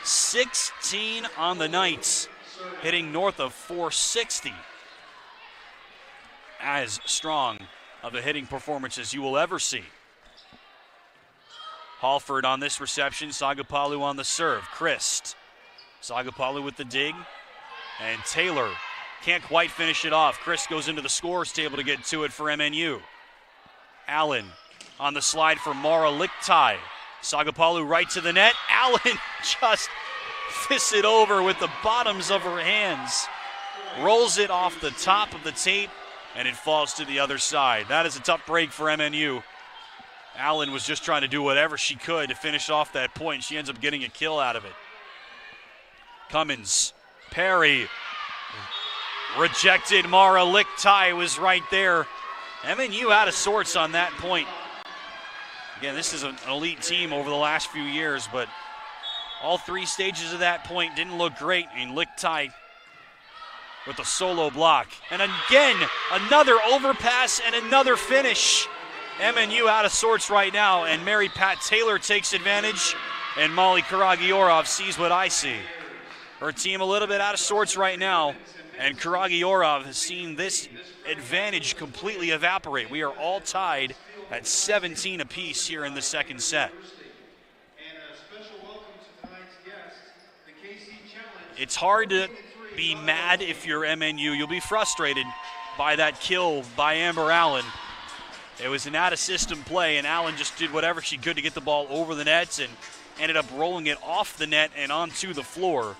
16 on the night, hitting north of 460. As strong of a hitting performance as you will ever see. Halford on this reception, Sagapalu on the serve. Christ, Sagapalu with the dig, and Taylor can't quite finish it off. Chris goes into the scores table to get to it for MNU. Allen on the slide for Mara Lichtai. Sagapalu right to the net. Allen just fists it over with the bottoms of her hands. Rolls it off the top of the tape, and it falls to the other side. That is a tough break for MNU. Allen was just trying to do whatever she could to finish off that point. She ends up getting a kill out of it. Cummins, Perry, rejected. Mara Lichtai was right there. MNU out of sorts on that point. Again, this is an elite team over the last few years, but all 3 stages of that point didn't look great. And Lichtai with a solo block. And again, another overpass and another finish. MNU out of sorts right now, and Mary Pat Taylor takes advantage, and Molly Karagiorov sees what I see. Her team a little bit out of sorts right now, and Karagiorov has seen this advantage completely evaporate. We are all tied at 17 apiece here in the second set. It's hard to be mad if you're MNU. You'll be frustrated by that kill by Amber Allen. It was an out-of-system play, and Allen just did whatever she could to get the ball over the nets and ended up rolling it off the net and onto the floor.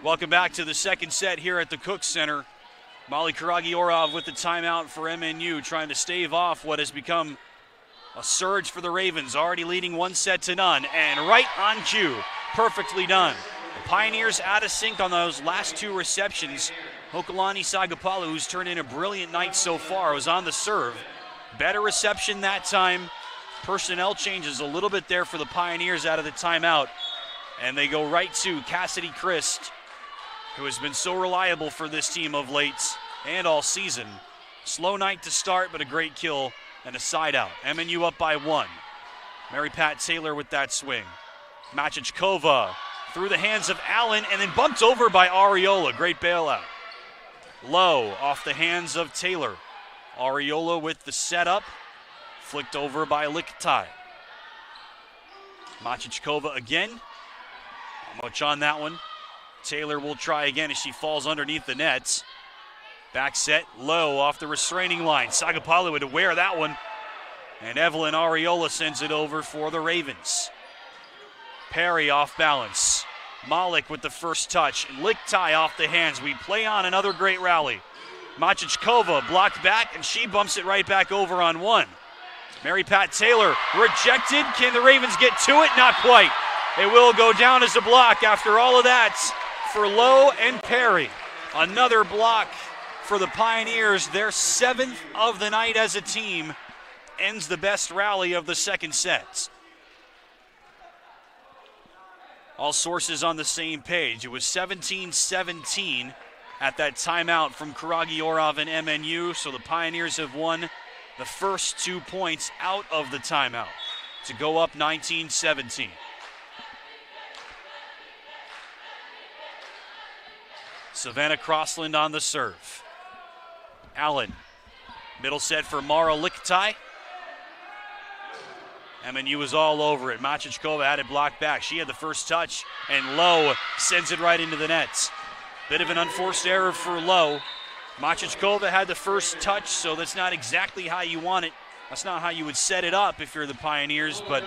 Welcome back to the second set here at the Cook Center. Molly Karagiorov with the timeout for MNU, trying to stave off what has become a surge for the Ravens, already leading 1-0. And right on cue, perfectly done. The Pioneers out of sync on those last 2 receptions. Hokulani Sagapalu, who's turned in a brilliant night so far, was on the serve. Better reception that time. Personnel changes a little bit there for the Pioneers out of the timeout. And they go right to Cassidy Christ, who has been so reliable for this team of late and all season. Slow night to start, but a great kill and a side out. MNU up by 1. Mary Pat Taylor with that swing. Machichkova through the hands of Allen and then bumped over by Areola. Great bailout. Low off the hands of Taylor. Ariola with the setup. Flicked over by Lichtai. Machichkova again. Not much on that one. Taylor will try again as she falls underneath the nets. Back set, low off the restraining line. Sagapalu would wear that one. And Evelyn Ariola sends it over for the Ravens. Perry off balance. Malik with the first touch. And Lichtai off the hands. We play on another great rally. Machichkova blocked back, and she bumps it right back over on one. Mary Pat Taylor rejected. Can the Ravens get to it? Not quite. It will go down as a block after all of that for Lowe and Perry. Another block for the Pioneers. Their 7th of the night as a team. Ends the best rally of the second set. All sources on the same page. It was 17-17 at that timeout from Karagiorov and MNU, so the Pioneers have won the first 2 points out of the timeout to go up 19-17. Savannah Crossland on the serve. Allen, middle set for Mara Lichtai. MNU is all over it. Machichkova had it blocked back. She had the first touch, and Lowe sends it right into the nets. Bit of an unforced error for Lowe. Machichkova had the first touch, so that's not exactly how you want it. That's not how you would set it up if you're the Pioneers, but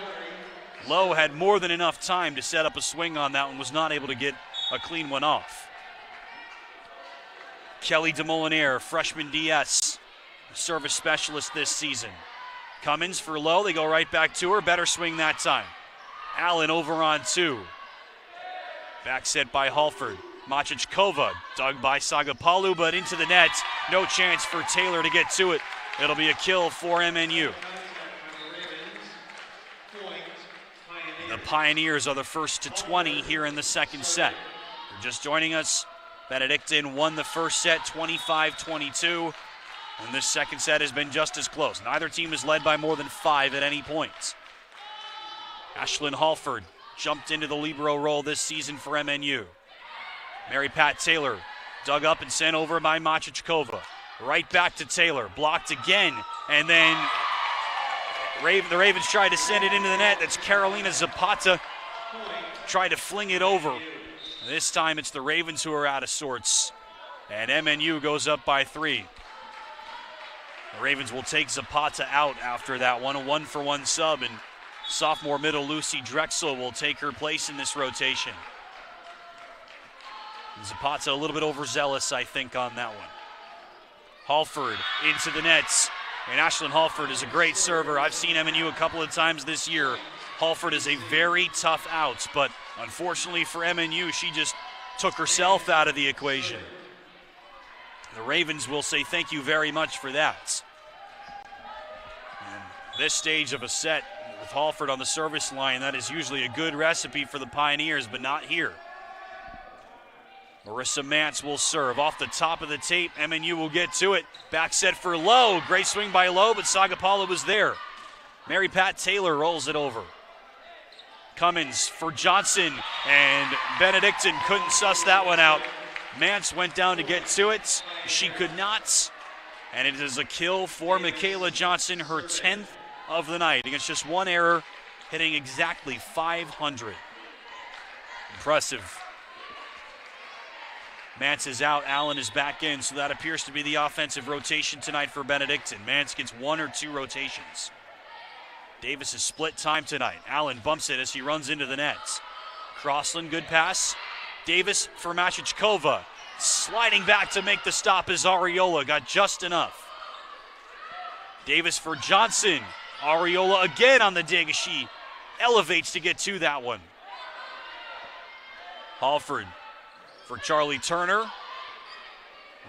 Lowe had more than enough time to set up a swing on that one, was not able to get a clean one off. Kelly DeMolinaire, freshman DS, service specialist this season. Cummins for Lowe, they go right back to her, better swing that time. Allen over on two. Back set by Halford. Machichkova, dug by Sagapalu, but into the net. No chance for Taylor to get to it. It'll be a kill for MNU. The Pioneers are the first to 20 here in the second set. If you're just joining us, Benedictine won the first set 25-22, and this second set has been just as close. Neither team is led by more than 5 at any point. Ashlyn Halford jumped into the libero role this season for MNU. Mary Pat Taylor dug up and sent over by Machichkova. Right back to Taylor, blocked again, and then the Ravens tried to send it into the net. That's Carolina Zapata. Tried to fling it over. This time it's the Ravens who are out of sorts, and MNU goes up by 3. The Ravens will take Zapata out after that one, a 1-for-1 sub, and sophomore middle Lucy Drexel will take her place in this rotation. Zapata a little bit overzealous, I think, on that one. Halford into the nets, and Ashlyn Halford is a great server. I've seen MNU a couple of times this year. Halford is a very tough out, but unfortunately for MNU, she just took herself out of the equation. The Ravens will say thank you very much for that. And this stage of a set with Halford on the service line, that is usually a good recipe for the Pioneers, but not here. Marissa Mance will serve off the top of the tape. MNU will get to it. Back set for Lowe. Great swing by Lowe, but Sagapala was there. Mary Pat Taylor rolls it over. Cummins for Johnson, and Benedictine couldn't suss that one out. Mance went down to get to it. She could not, and it is a kill for Michaela Johnson, her 10th of the night, against just one error, hitting exactly 500. Impressive. Mance is out, Allen is back in, so that appears to be the offensive rotation tonight for Benedictine. Mance gets 1 or 2 rotations. Davis is split time tonight. Allen bumps it as he runs into the nets. Crossland, good pass. Davis for Machichkova. Sliding back to make the stop as Ariola got just enough. Davis for Johnson. Ariola again on the dig as she elevates to get to that one. Halford for Charlie Turner.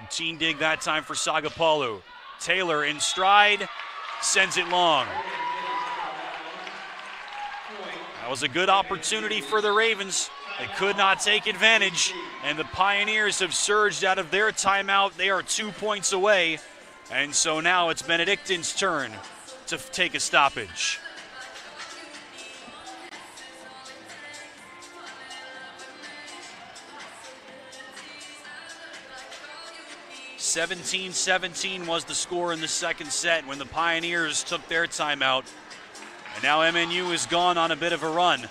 Routine dig that time for Sagapalu. Taylor in stride, sends it long. That was a good opportunity for the Ravens. They could not take advantage, and the Pioneers have surged out of their timeout. They are 2 points away, and so now it's Benedictine's turn to take a stoppage. 17-17 was the score in the second set when the Pioneers took their timeout. And now MNU is gone on a bit of a run.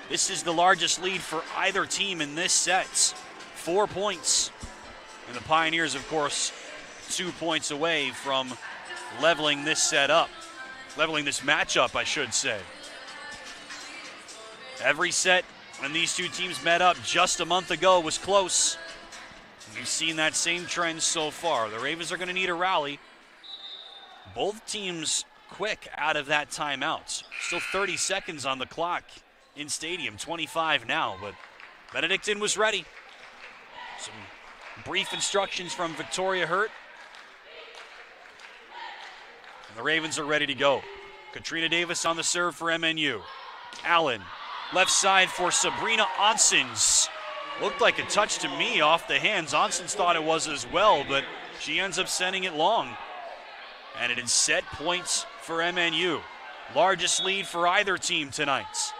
This is the largest lead for either team in this set. 4 points. And the Pioneers, of course, 2 points away from leveling this set up. Leveling this matchup, I should say. Every set when these two teams met up just a month ago was close. We've seen that same trend so far. The Ravens are going to need a rally. Both teams quick out of that timeout. Still 30 seconds on the clock in stadium, 25 now, but Benedictine was ready. Some brief instructions from Victoria Hurt. And the Ravens are ready to go. Katrina Davis on the serve for MNU. Allen, left side for Sabrina Onsens. Looked like a touch to me off the hands. Onsens thought it was as well, but she ends up sending it long. And it is set points for MNU. Largest lead for either team tonight.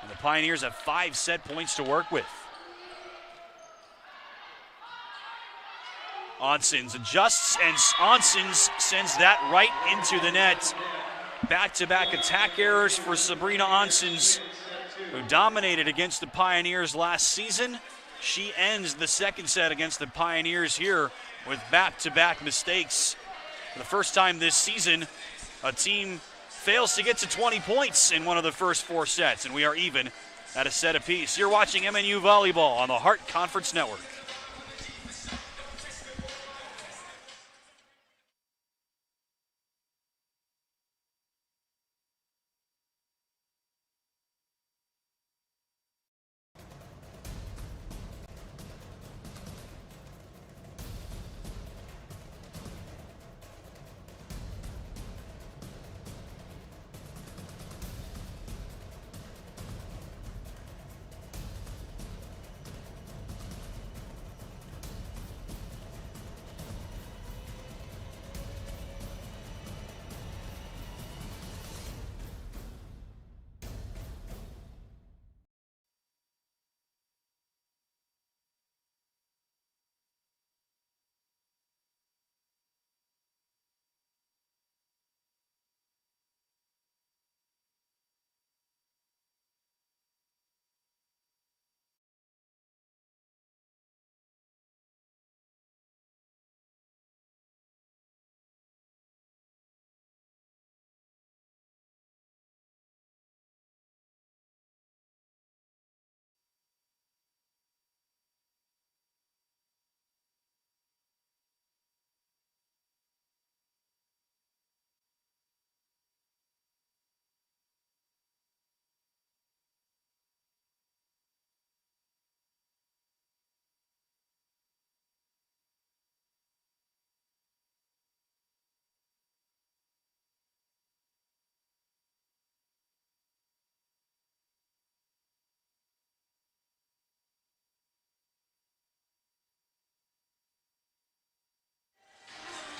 And the Pioneers have 5 set points to work with. Onsens adjusts, and Onsens sends that right into the net. Back-to-back attack errors for Sabrina Onsens, who dominated against the Pioneers last season. She ends the second set against the Pioneers here with back-to-back mistakes. For the first time this season, a team fails to get to 20 points in one of the first 4 sets, and we are even at a set apiece. You're watching MNU Volleyball on the Hart Conference Network.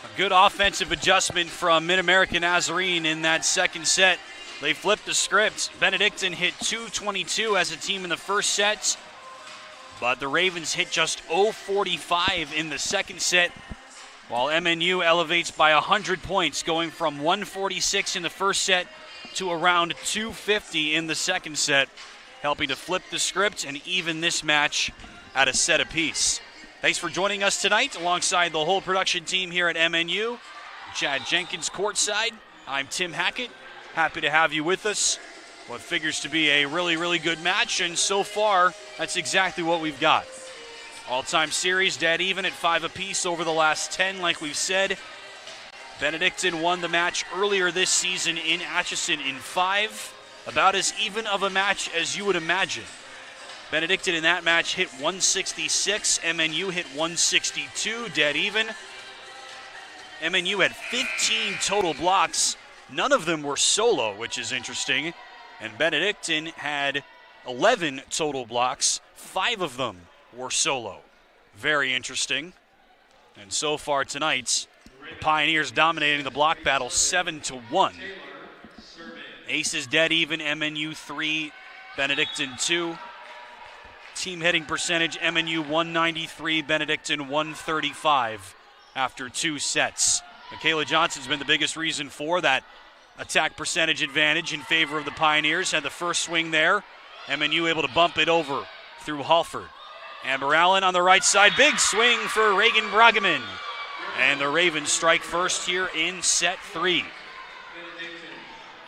A good offensive adjustment from Mid-American Nazarene in that second set. They flipped the script. Benedictine hit 222 as a team in the first set, but the Ravens hit just 045 in the second set, while MNU elevates by 100 points, going from 146 in the first set to around 250 in the second set, helping to flip the script and even this match at a set apiece. Thanks for joining us tonight alongside the whole production team here at MNU. Chad Jenkins courtside. I'm Tim Hackett. Happy to have you with us. What figures to be a really, really good match, and so far, that's exactly what we've got. All-time series dead even at 5 apiece over the last 10, like we've said. Benedictine won the match earlier this season in Atchison in 5. About as even of a match as you would imagine. Benedictine in that match hit 166. MNU hit 162, dead even. MNU had 15 total blocks. None of them were solo, which is interesting. And Benedictine had 11 total blocks. 5 of them were solo. Very interesting. And so far tonight, the Pioneers dominating the block battle 7-1. Aces dead even, MNU 3, Benedictine 2. Team hitting percentage, MNU 193, Benedictine 135 after 2 sets. Michaela Johnson's been the biggest reason for that attack percentage advantage in favor of the Pioneers. Had the first swing there. MNU able to bump it over through Halford. Amber Allen on the right side. Big swing for Reagan Bruggeman. And the Ravens strike first here in set 3.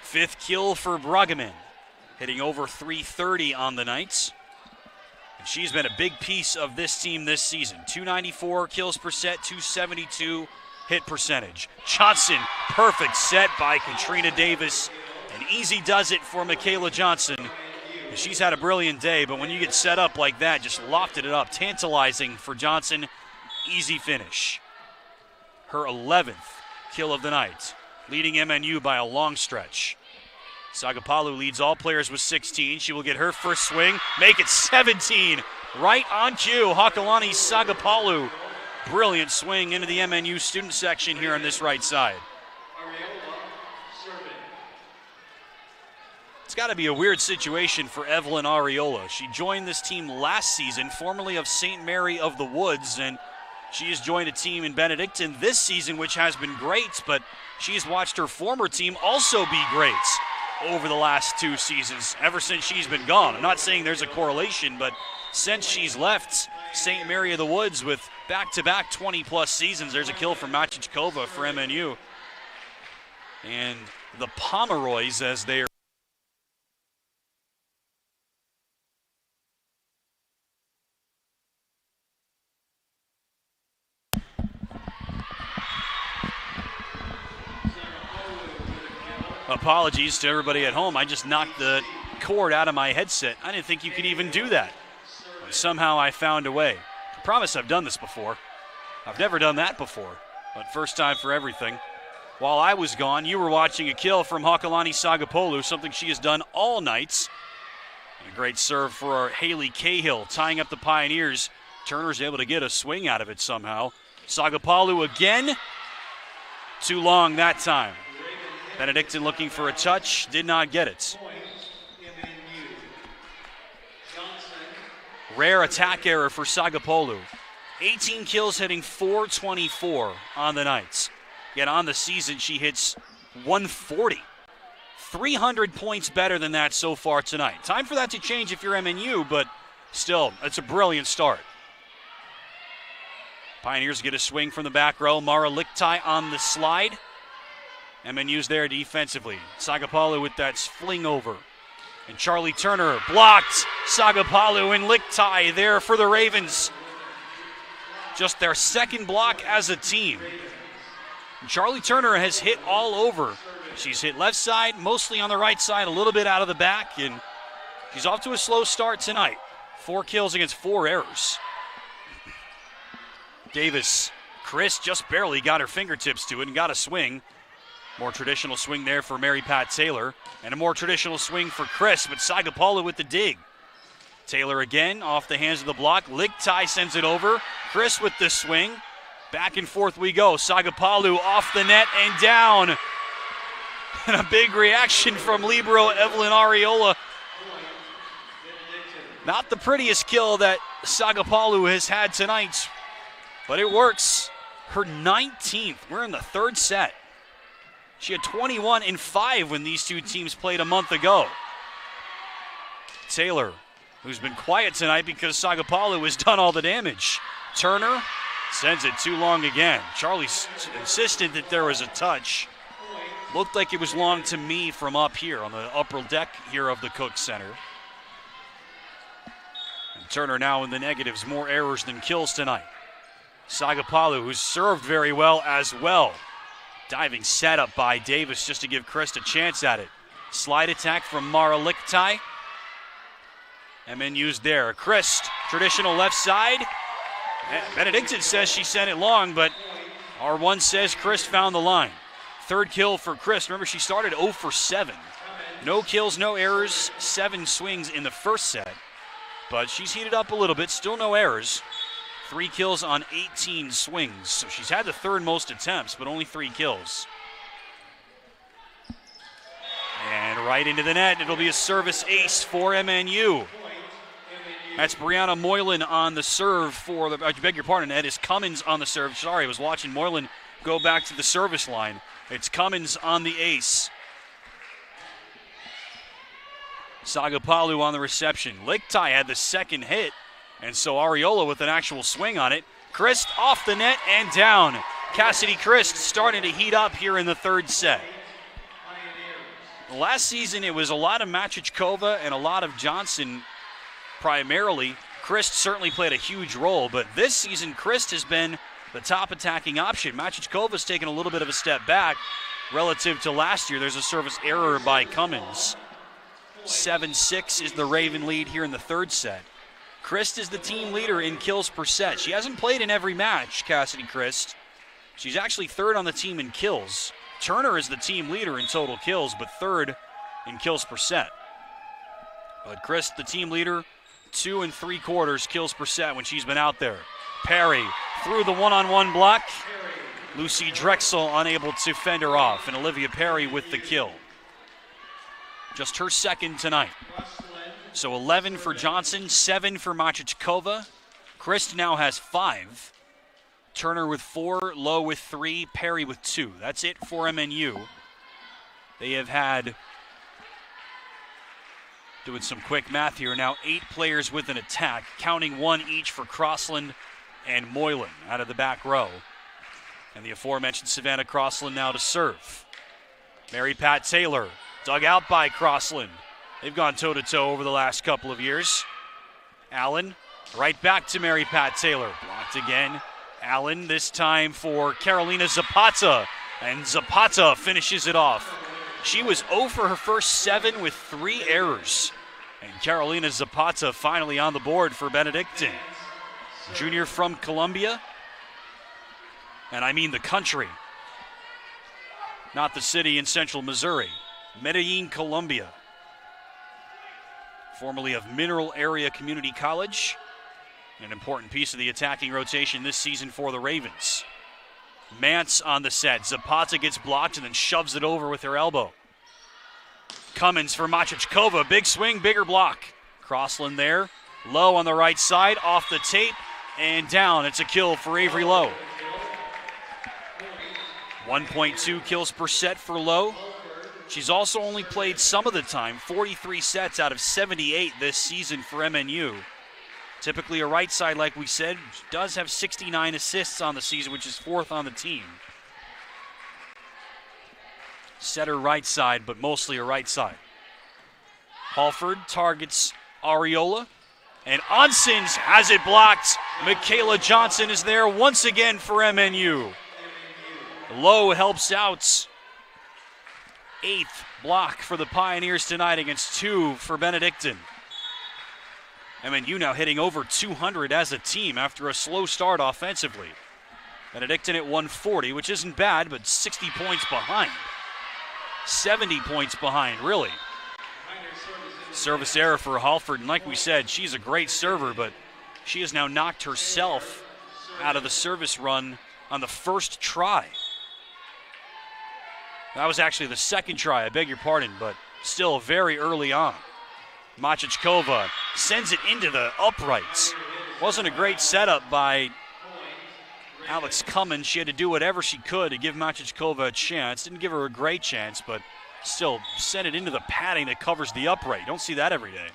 5th kill for Bruggeman. Hitting over .330 on the night. And she's been a big piece of this team this season. 294 kills per set, 272 hit percentage. Johnson, perfect set by Katrina Davis. And easy does it for Michaela Johnson. She's had a brilliant day, but when you get set up like that, just lofted it up. Tantalizing for Johnson. Easy finish. Her 11th kill of the night, leading MNU by a long stretch. Sagapalu leads all players with 16. She will get her first swing, make it 17. Right on cue, Hakalani Sagapalu. Brilliant swing into the MNU student section here on this right side. It's got to be a weird situation for Evelyn Areola. She joined this team last season, formerly of St. Mary of the Woods, and she has joined a team in Benedictine this season, which has been great, but she's watched her former team also be great over the last 2 seasons, ever since she's been gone. I'm not saying there's a correlation, but since she's left St. Mary of the Woods with back-to-back 20-plus seasons, there's a kill from Machichkova for MNU. And the Pomeroys, as they are apologies to everybody at home. I just knocked the cord out of my headset. I didn't think you could even do that. But somehow I found a way. I promise I've done this before. I've never done that before, but first time for everything. While I was gone, you were watching a kill from Hakalani Sagapalu, something she has done all nights. And a great serve for Haley Cahill, tying up the Pioneers. Turner's able to get a swing out of it somehow. Sagapalu again. Too long that time. Benedictine looking for a touch, did not get it. Rare attack error for Sagapalu. 18 kills, hitting .424 on the night. Yet on the season, she hits .140. 300 points better than that so far tonight. Time for that to change if you're MNU, but still, it's a brilliant start. Pioneers get a swing from the back row. Mara Lichtai on the slide. MNU's there defensively. Sagapalu with that fling over. And Charlie Turner blocked. Sagapalu and Lichtai there for the Ravens. Just their second block as a team. And Charlie Turner has hit all over. She's hit left side, mostly on the right side, a little bit out of the back, and she's off to a slow start tonight. 4 kills against 4 errors. Davis, Chris just barely got her fingertips to it and got a swing. More traditional swing there for Mary Pat Taylor. And a more traditional swing for Chris, but Sagapalu with the dig. Taylor again off the hands of the block. Lichtai sends it over. Chris with the swing. Back and forth we go. Sagapalu off the net and down. And a big reaction from libero Evelyn Areola. Not the prettiest kill that Sagapalu has had tonight, but it works. Her 19th. We're in the 3rd set. She had 21 in 5 when these two teams played a month ago. Taylor, who's been quiet tonight because Sagapalu has done all the damage. Turner sends it too long again. Charlie insisted that there was a touch. Looked like it was long to me from up here on the upper deck here of the Cook Center. And Turner now in the negatives, more errors than kills tonight. Sagapalu, who's served very well as well. Diving setup by Davis just to give Christ a chance at it. Slide attack from Mara Lichtai. MNU's there. Christ, traditional left side. Benedictine says she sent it long, but R1 says Christ found the line. 3rd kill for Chris. Remember, she started 0 for 7. No kills, no errors, 7 swings in the first set. But she's heated up a little bit, still no errors. 3 kills on 18 swings. So she's had the 3rd most attempts, but only 3 kills. And right into the net. It'll be a service ace for MNU. That's Brianna Moylan on the serve for the, I beg your pardon, Ed, is Cummins on the serve. Sorry, I was watching Moylan go back to the service line. It's Cummins on the ace. Sagapalu on the reception. Lichtai had the second hit, and so Ariola with an actual swing on it. Christ off the net and down. Cassidy Christ starting to heat up here in the third set. Last season it was a lot of Machichkova and a lot of Johnson primarily. Christ certainly played a huge role, but this season Christ has been the top attacking option. Machichkova's taken a little bit of a step back relative to last year. There's a service error by Cummins. 7-6 is the Raven lead here in the third set. Christ is the team leader in kills per set. She hasn't played in every match, Cassidy Christ. She's actually third on the team in kills. Turner is the team leader in total kills, but third in kills per set. But Christ, the team leader, 2 3/4 kills per set when she's been out there. Perry through the one-on-one block. Lucy Drexel unable to fend her off, and Olivia Perry with the kill. Just her second tonight. So 11 for Johnson, 7 for Machichkova. Christ now has 5. Turner with 4, Lowe with 3, Perry with 2. That's it for MNU. They have had, doing some quick math here now, 8 players with an attack, counting 1 each for Crossland and Moylan out of the back row. And the aforementioned Savannah Crossland now to serve. Mary Pat Taylor, dug out by Crossland. They've gone toe-to-toe over the last couple of years. Allen, right back to Mary Pat Taylor. Blocked again. Allen, this time for Carolina Zapata. And Zapata finishes it off. She was 0 for her first 7 with 3 errors. And Carolina Zapata finally on the board for Benedictine. Junior from Columbia. And I mean the country, not the city in central Missouri. Medellin, Colombia. Formerly of Mineral Area Community College. An important piece of the attacking rotation this season for the Ravens. Mance on the set. Zapata gets blocked and then shoves it over with her elbow. Cummins for Machichkova. Big swing, bigger block. Crossland there. Lowe on the right side, off the tape, and down. It's a kill for Avery Lowe. 1.2 kills per set for Lowe. She's also only played some of the time, 43 sets out of 78 this season for MNU. Typically a right side, like we said. She does have 69 assists on the season, which is 4th on the team. Setter right side, but mostly a right side. Halford targets Ariola, and Onsens has it blocked. Michaela Johnson is there once again for MNU. Lowe helps out. 8th block for the Pioneers tonight against 2 for Benedictine. MNU now hitting over 200 as a team after a slow start offensively. Benedictine at 140, which isn't bad, but 60 points behind. 70 points behind, really. Service error for Halford, and like we said, she's a great server, but she has now knocked herself out of the service run on the first try. That was actually the second try, I beg your pardon, but still very early on. Machichkova sends it into the uprights. Wasn't a great setup by Alex Cummins. She had to do whatever she could to give Machichkova a chance. Didn't give her a great chance, but still sent it into the padding that covers the upright. You don't see that every day.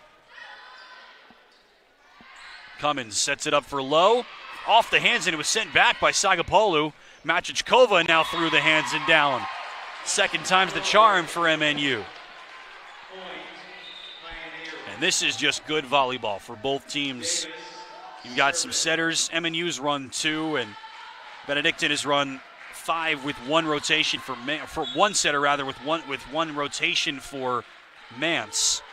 Cummins sets it up for Lowe. Off the hands, and it was sent back by Sagapolu. Machichkova now through the hands and down. Second time's the charm for MNU. And this is just good volleyball for both teams. You've got some setters. MNU's run 2, and Benedictine has run 5 with 1 rotation for one setter rather, with one rotation for Mance.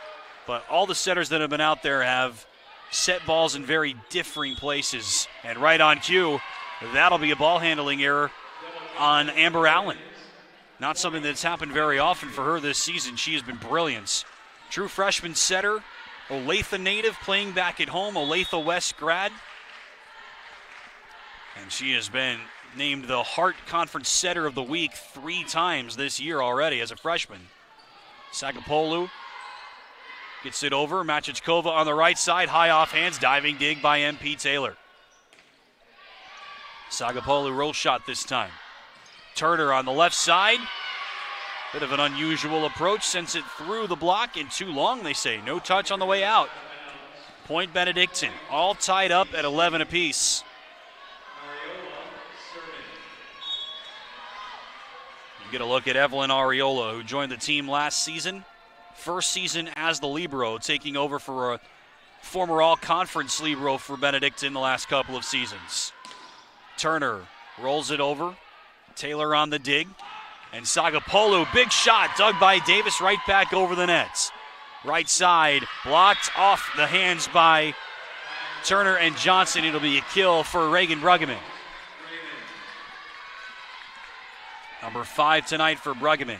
But all the setters that have been out there have set balls in very differing places. And right on cue, that'll be a ball handling error on Amber Allen. Not something that's happened very often for her this season. She has been brilliant. True freshman setter, Olathe native, playing back at home, Olathe West grad. And she has been named the Hart Conference Setter of the Week 3 times this year already as a freshman. Sagapolu Gets it over. Machichkova on the right side. High off hands. Diving dig by MP Taylor. Sagapolu roll shot this time. Turner on the left side. Bit of an unusual approach. Sends it through the block and too long, they say. No touch on the way out. Point Benedictine. All tied up at 11 apiece. You get a look at Evelyn Areola, who joined the team last season. First season as the libero, taking over for a former all-conference libero for Benedictine the last couple of seasons. Turner rolls it over. Taylor on the dig. And Sagapolu, big shot, dug by Davis, right back over the nets. Right side, blocked off the hands by Turner and Johnson. It'll be a kill for Reagan Bruggeman. Number 5 tonight for Bruggeman.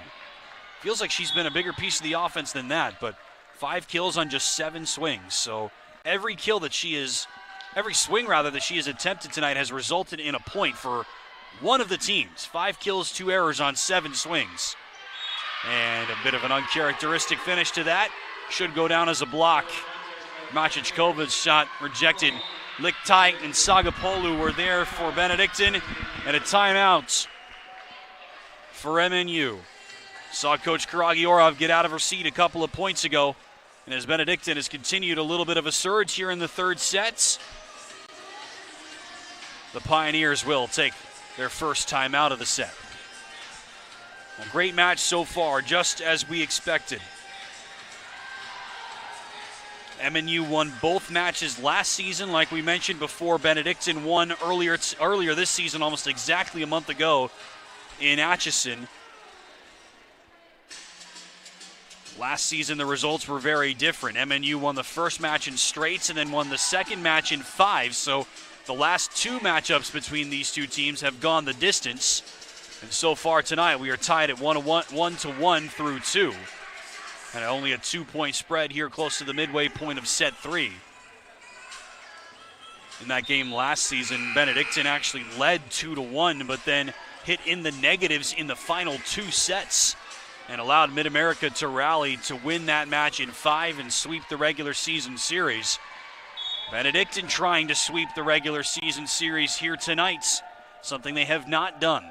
Feels like she's been a bigger piece of the offense than that, but 5 kills on just 7 swings. So every swing that she has attempted tonight has resulted in a point for one of the teams. 5 kills, 2 errors on 7 swings. And a bit of an uncharacteristic finish to that. Should go down as a block. Machichkova's shot rejected. Lichtite and Sagapolu were there for Benedictine. And a timeout for MNU. Saw Coach Karagiorov get out of her seat a couple of points ago. And as Benedictine has continued a little bit of a surge here in the third set, the Pioneers will take their first time out of the set. A great match so far, just as we expected. MNU won both matches last season, like we mentioned before. Benedictine won earlier this season, almost exactly a month ago, in Atchison. Last season, the results were very different. MNU won the first match in straights and then won the second match in 5. So the last 2 matchups between these two teams have gone the distance. And so far tonight, we are tied at 1-1 through 2. And only a 2-point spread here close to the midway point of set 3. In that game last season, Benedictine actually led 2-1, but then hit in the negatives in the final 2 sets and allowed Mid-America to rally to win that match in 5 and sweep the regular season series. Benedictine trying to sweep the regular season series here tonight, something they have not done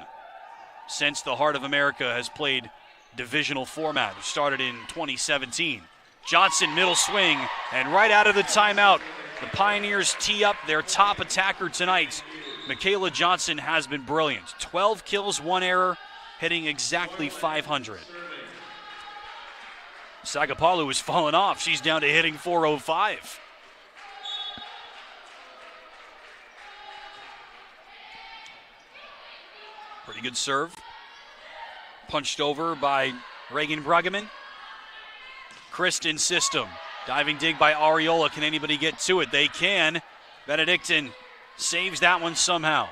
since the Heart of America has played divisional format. It started in 2017. Johnson middle swing, and right out of the timeout, the Pioneers tee up their top attacker tonight. Michaela Johnson has been brilliant. 12 kills, 1 error, hitting exactly 500. Sagapolu has fallen off. She's down to hitting 405. Pretty good serve. Punched over by Reagan Bruggeman. Kristen system. Diving dig by Areola. Can anybody get to it? They can. Benedictine saves that one somehow.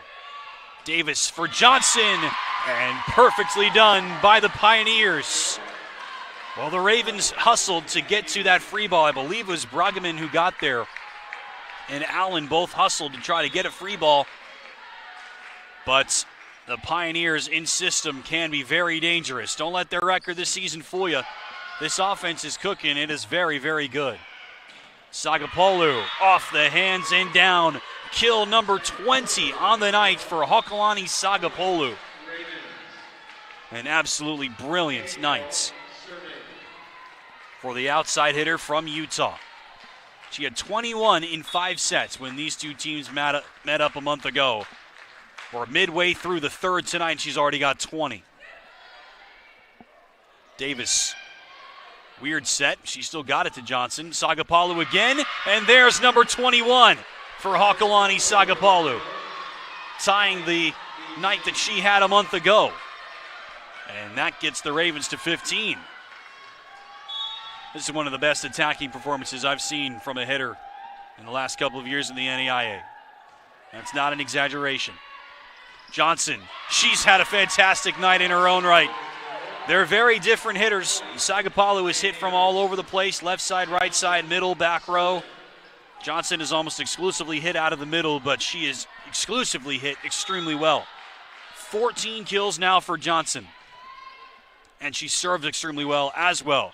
Davis for Johnson. And perfectly done by the Pioneers. Well, the Ravens hustled to get to that free ball. I believe it was Bruggeman who got there. And Allen both hustled to try to get a free ball. But the Pioneers in system can be very dangerous. Don't let their record this season fool you. This offense is cooking. It is very, very good. Sagapolu off the hands and down. Kill number 20 on the night for Hokulani Sagapolu. An absolutely brilliant night for the outside hitter from Utah. She had 21 in 5 sets when these two teams met up a month ago. We're midway through the third tonight, she's already got 20. Davis, weird set. She still got it to Johnson. Sagapolu again, and there's number 21 for Hokulani Sagapolu, tying the night that she had a month ago. And that gets the Ravens to 15. This is one of the best attacking performances I've seen from a hitter in the last couple of years in the NAIA. That's not an exaggeration. Johnson, she's had a fantastic night in her own right. They're very different hitters. Sagapolu is hit from all over the place, left side, right side, middle, back row. Johnson is almost exclusively hit out of the middle, but she is exclusively hit extremely well. 14 kills now for Johnson. And she serves extremely well as well.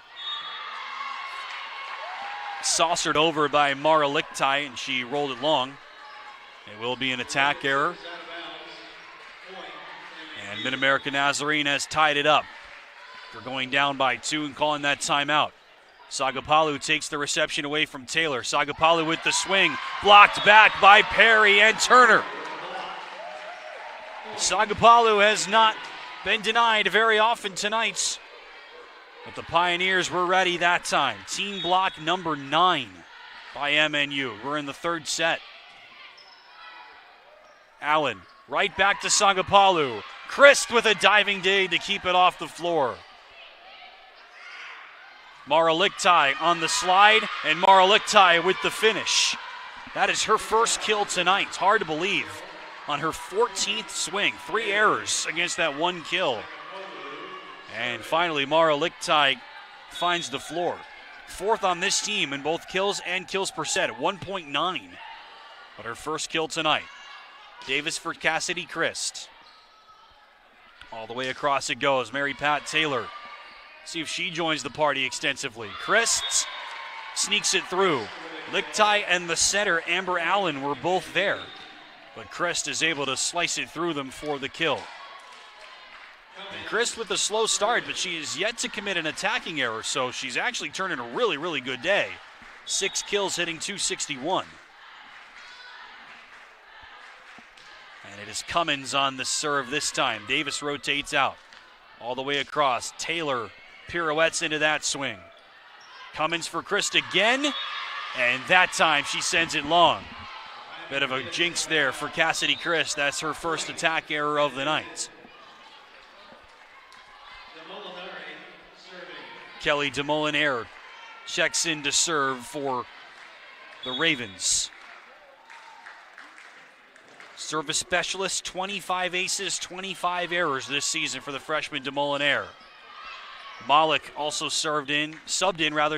saucered over by Mara Lichtai, and she rolled it long. It will be an attack error. And Mid-America Nazarene has tied it up. They're going down by 2 and calling that timeout. Sagapalu takes the reception away from Taylor. Sagapalu with the swing, blocked back by Perry and Turner. Sagapalu has not been denied very often tonight, but the Pioneers were ready that time. Team block number 9 by MNU. We're in the third set. Allen right back to Sagapalu. Christ with a diving dig to keep it off the floor. Mara Lichtai on the slide, and Mara Lichtai with the finish. That is her first kill tonight. It's hard to believe. On her 14th swing, 3 errors against that 1 kill. And finally, Mara Lichtai finds the floor. 4th on this team in both kills and kills per set at 1.9. But her first kill tonight. Davis for Cassidy Christ. All the way across it goes. Mary Pat Taylor. See if she joins the party extensively. Christ sneaks it through. Lichtai and the setter, Amber Allen, were both there. But Christ is able to slice it through them for the kill. And Christ with a slow start, but she is yet to commit an attacking error, so she's actually turned in a really, really good day. 6 kills, hitting .261. And it is Cummins on the serve this time. Davis rotates out. All the way across. Taylor pirouettes into that swing. Cummins for Christ again, and that time she sends it long. Bit of a jinx there for Cassidy Christ. That's her first attack error of the night. Kelly DeMolinaire checks in to serve for the Ravens. Service specialist, 25 aces, 25 errors this season for the freshman DeMolinaire. Malik also subbed in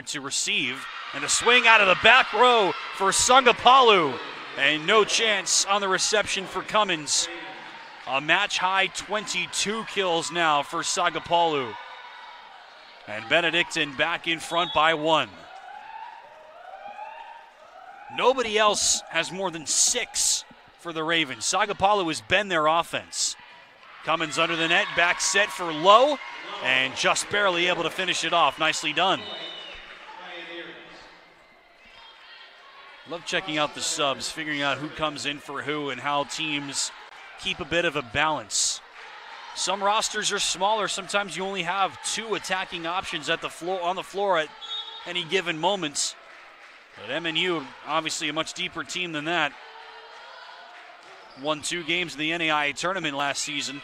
to receive, and a swing out of the back row for Sagapalu, and no chance on the reception for Cummins. A match-high 22 kills now for Sagapalu. And Benedictine back in front by 1. Nobody else has more than 6 for the Ravens. Sagapalu has been their offense. Cummins under the net, back set for Lowe, and just barely able to finish it off. Nicely done. Love checking out the subs, figuring out who comes in for who and how teams keep a bit of a balance. Some rosters are smaller. Sometimes you only have 2 attacking options on the floor at any given moments. But MNU, obviously a much deeper team than that. Won 2 games in the NAIA tournament last season.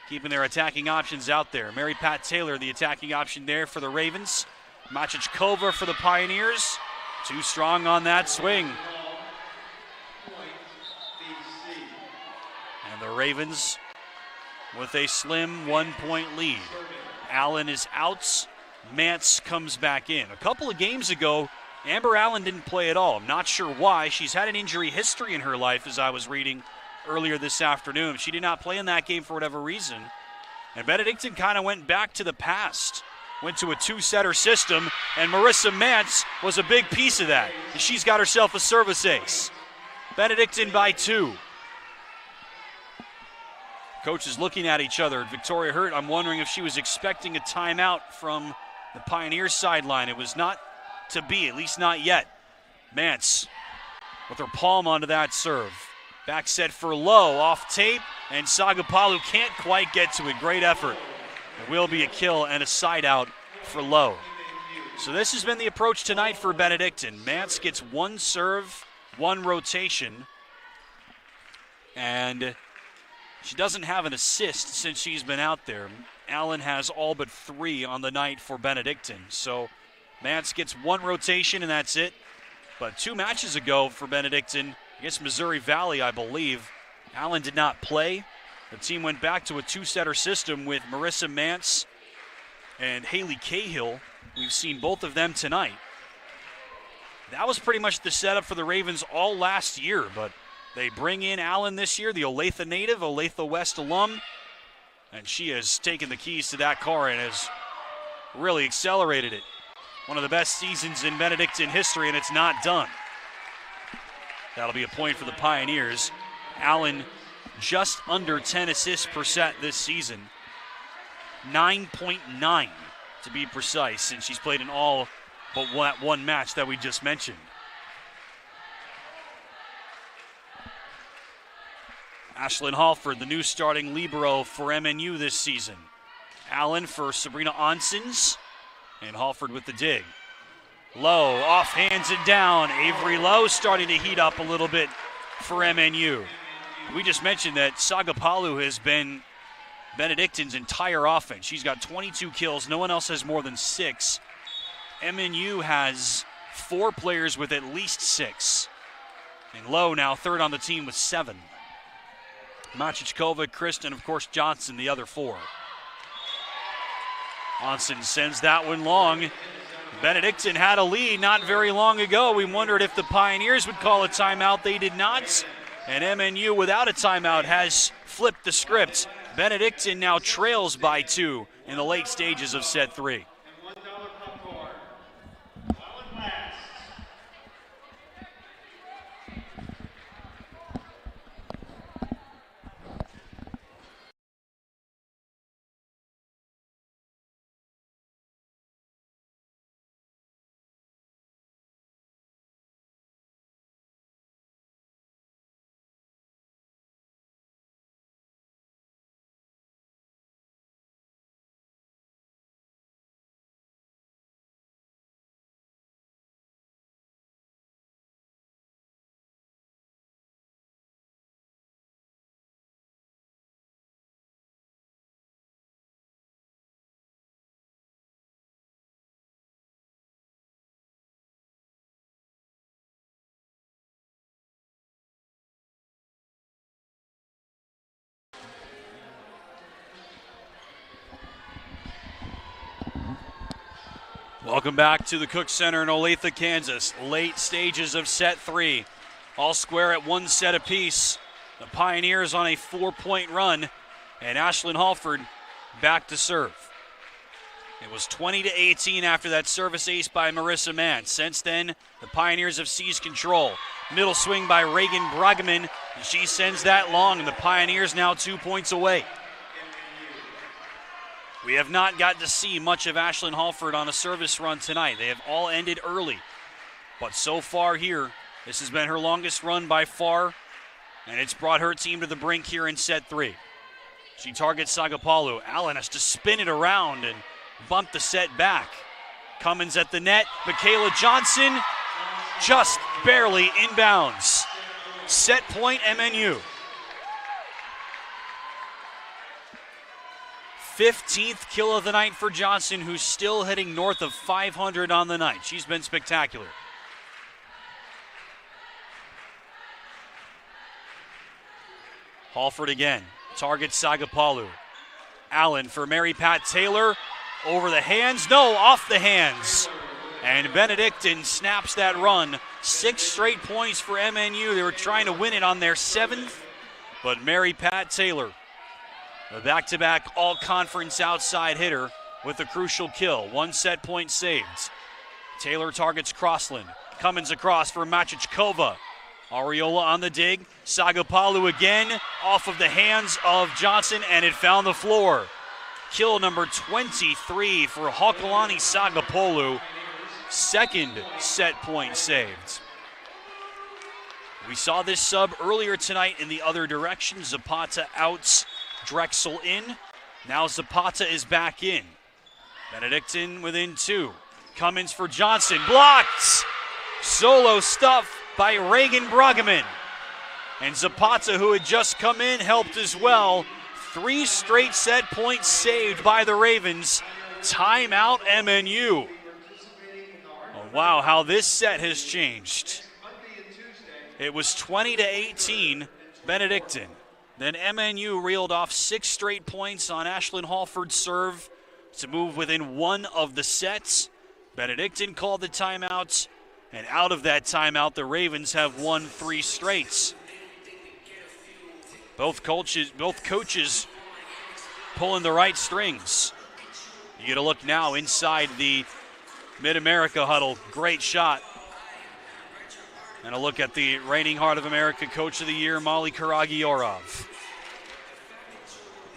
Keeping their attacking options out there. Mary Pat Taylor, the attacking option there for the Ravens. Machichkova for the Pioneers. Too strong on that swing. And the Ravens with a slim 1-point lead. Allen is out. Mance comes back in. A couple of games ago, Amber Allen didn't play at all. I'm not sure why. She's had an injury history in her life, as I was reading earlier this afternoon. She did not play in that game for whatever reason. And Benedictine kind of went back to the past. Went to a 2-setter system, and Marissa Mance was a big piece of that. And she's got herself a service ace. Benedictine by 2. Coaches looking at each other. Victoria Hurt, I'm wondering if she was expecting a timeout from the Pioneers sideline. It was not to be, at least not yet. Mance with her palm onto that serve. Back set for Lowe, off tape, and Sagapalu can't quite get to it. Great effort. It will be a kill and a side out for Lowe. So this has been the approach tonight for Benedictine. Mance gets 1 serve, 1 rotation, and she doesn't have an assist since she's been out there. Allen has all but 3 on the night for Benedictine. So Mance gets 1 rotation, and that's it. But 2 matches ago for Benedictine, against Missouri Valley, I believe, Allen did not play. The team went back to a 2-setter system with Marissa Mance and Haley Cahill. We've seen both of them tonight. That was pretty much the setup for the Ravens all last year, but they bring in Allen this year, the Olathe native, Olathe West alum, and she has taken the keys to that car and has really accelerated it. One of the best seasons in Benedictine history, and it's not done. That'll be a point for the Pioneers. Allen just under 10 assists per set this season. 9.9 to be precise, since she's played in all but one match that we just mentioned. Ashlyn Halford, the new starting libero for MNU this season. Allen for Sabrina Onsens, and Halford with the dig. Lowe, off hands and down. Avery Lowe starting to heat up a little bit for MNU. We just mentioned that Sagapalu has been Benedictine's entire offense. She's got 22 kills. No one else has more than 6. MNU has 4 players with at least 6. And Lowe now third on the team with 7. Machichkova, Kristen, of course Johnson, the other 4. Onsen sends that one long. Benedictine had a lead not very long ago. We wondered if the Pioneers would call a timeout. They did not. And MNU, without a timeout, has flipped the script. Benedictine now trails by 2 in the late stages of set 3. Welcome back to the Cook Center in Olathe, Kansas. Late stages of set 3. All square at 1 set apiece. The Pioneers on a 4-point run, and Ashlyn Halford back to serve. It was 20-18 after that service ace by Marissa Mann. Since then, the Pioneers have seized control. Middle swing by Reagan Bruggeman. She sends that long, and the Pioneers now 2 points away. We have not got to see much of Ashlyn Halford on a service run tonight. They have all ended early. But so far here, this has been her longest run by far, and it's brought her team to the brink here in set 3. She targets Sagapalu. Allen has to spin it around and bump the set back. Cummins at the net. Michaela Johnson just barely inbounds. Set point MNU. 15th kill of the night for Johnson, who's still hitting north of 500 on the night. She's been spectacular. Halford again. Targets Sagapalu. Allen for Mary Pat Taylor. Over the hands. No, off the hands. And Benedictine snaps that run. 6 straight points for MNU. They were trying to win it on their 7th. But Mary Pat Taylor, a back-to-back all-conference outside hitter with a crucial kill. 1 set point saved. Taylor targets Crossland. Cummins across for Machichkova. Ariola on the dig. Sagapalu again off of the hands of Johnson, and it found the floor. Kill number 23 for Hokulani Sagapalu. 2nd set point saved. We saw this sub earlier tonight in the other direction. Zapata outs, Drexel in. Now Zapata is back in. Benedictine within 2. Cummins for Johnson. Blocked! Solo stuff by Reagan Bruggeman. And Zapata, who had just come in, helped as well. 3 straight set points saved by the Ravens. Timeout MNU. Oh, wow, how this set has changed. It was 20-18 Benedictine. Then MNU reeled off 6 straight points on Ashlyn Halford's serve to move within 1 of the sets. Benedictine called the timeouts, and out of that timeout, the Ravens have won 3 straights. Both coaches pulling the right strings. You get a look now inside the Mid-America huddle. Great shot. And a look at the reigning Heart of America Coach of the Year, Molly Karagiorov.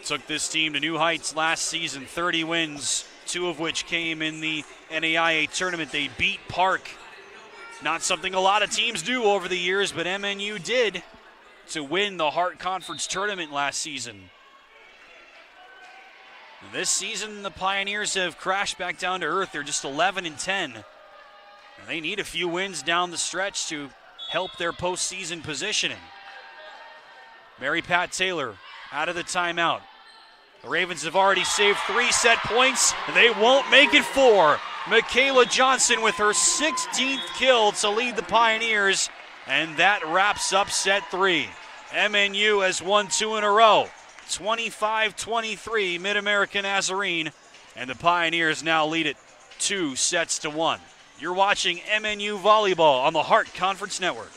Took this team to new heights last season, 30 wins, 2 of which came in the NAIA tournament. They beat Park. Not something a lot of teams do over the years, but MNU did to win the Heart Conference tournament last season. This season, the Pioneers have crashed back down to earth. They're just 11-10. And they need a few wins down the stretch to help their postseason positioning. Mary Pat Taylor out of the timeout. The Ravens have already saved 3 set points. They won't make it 4. Michaela Johnson with her 16th kill to lead the Pioneers, and that wraps up set 3. MNU has won 2 in a row. 25-23 Mid-America Nazarene, and the Pioneers now lead it 2-1. You're watching MNU Volleyball on the Heart Conference Network.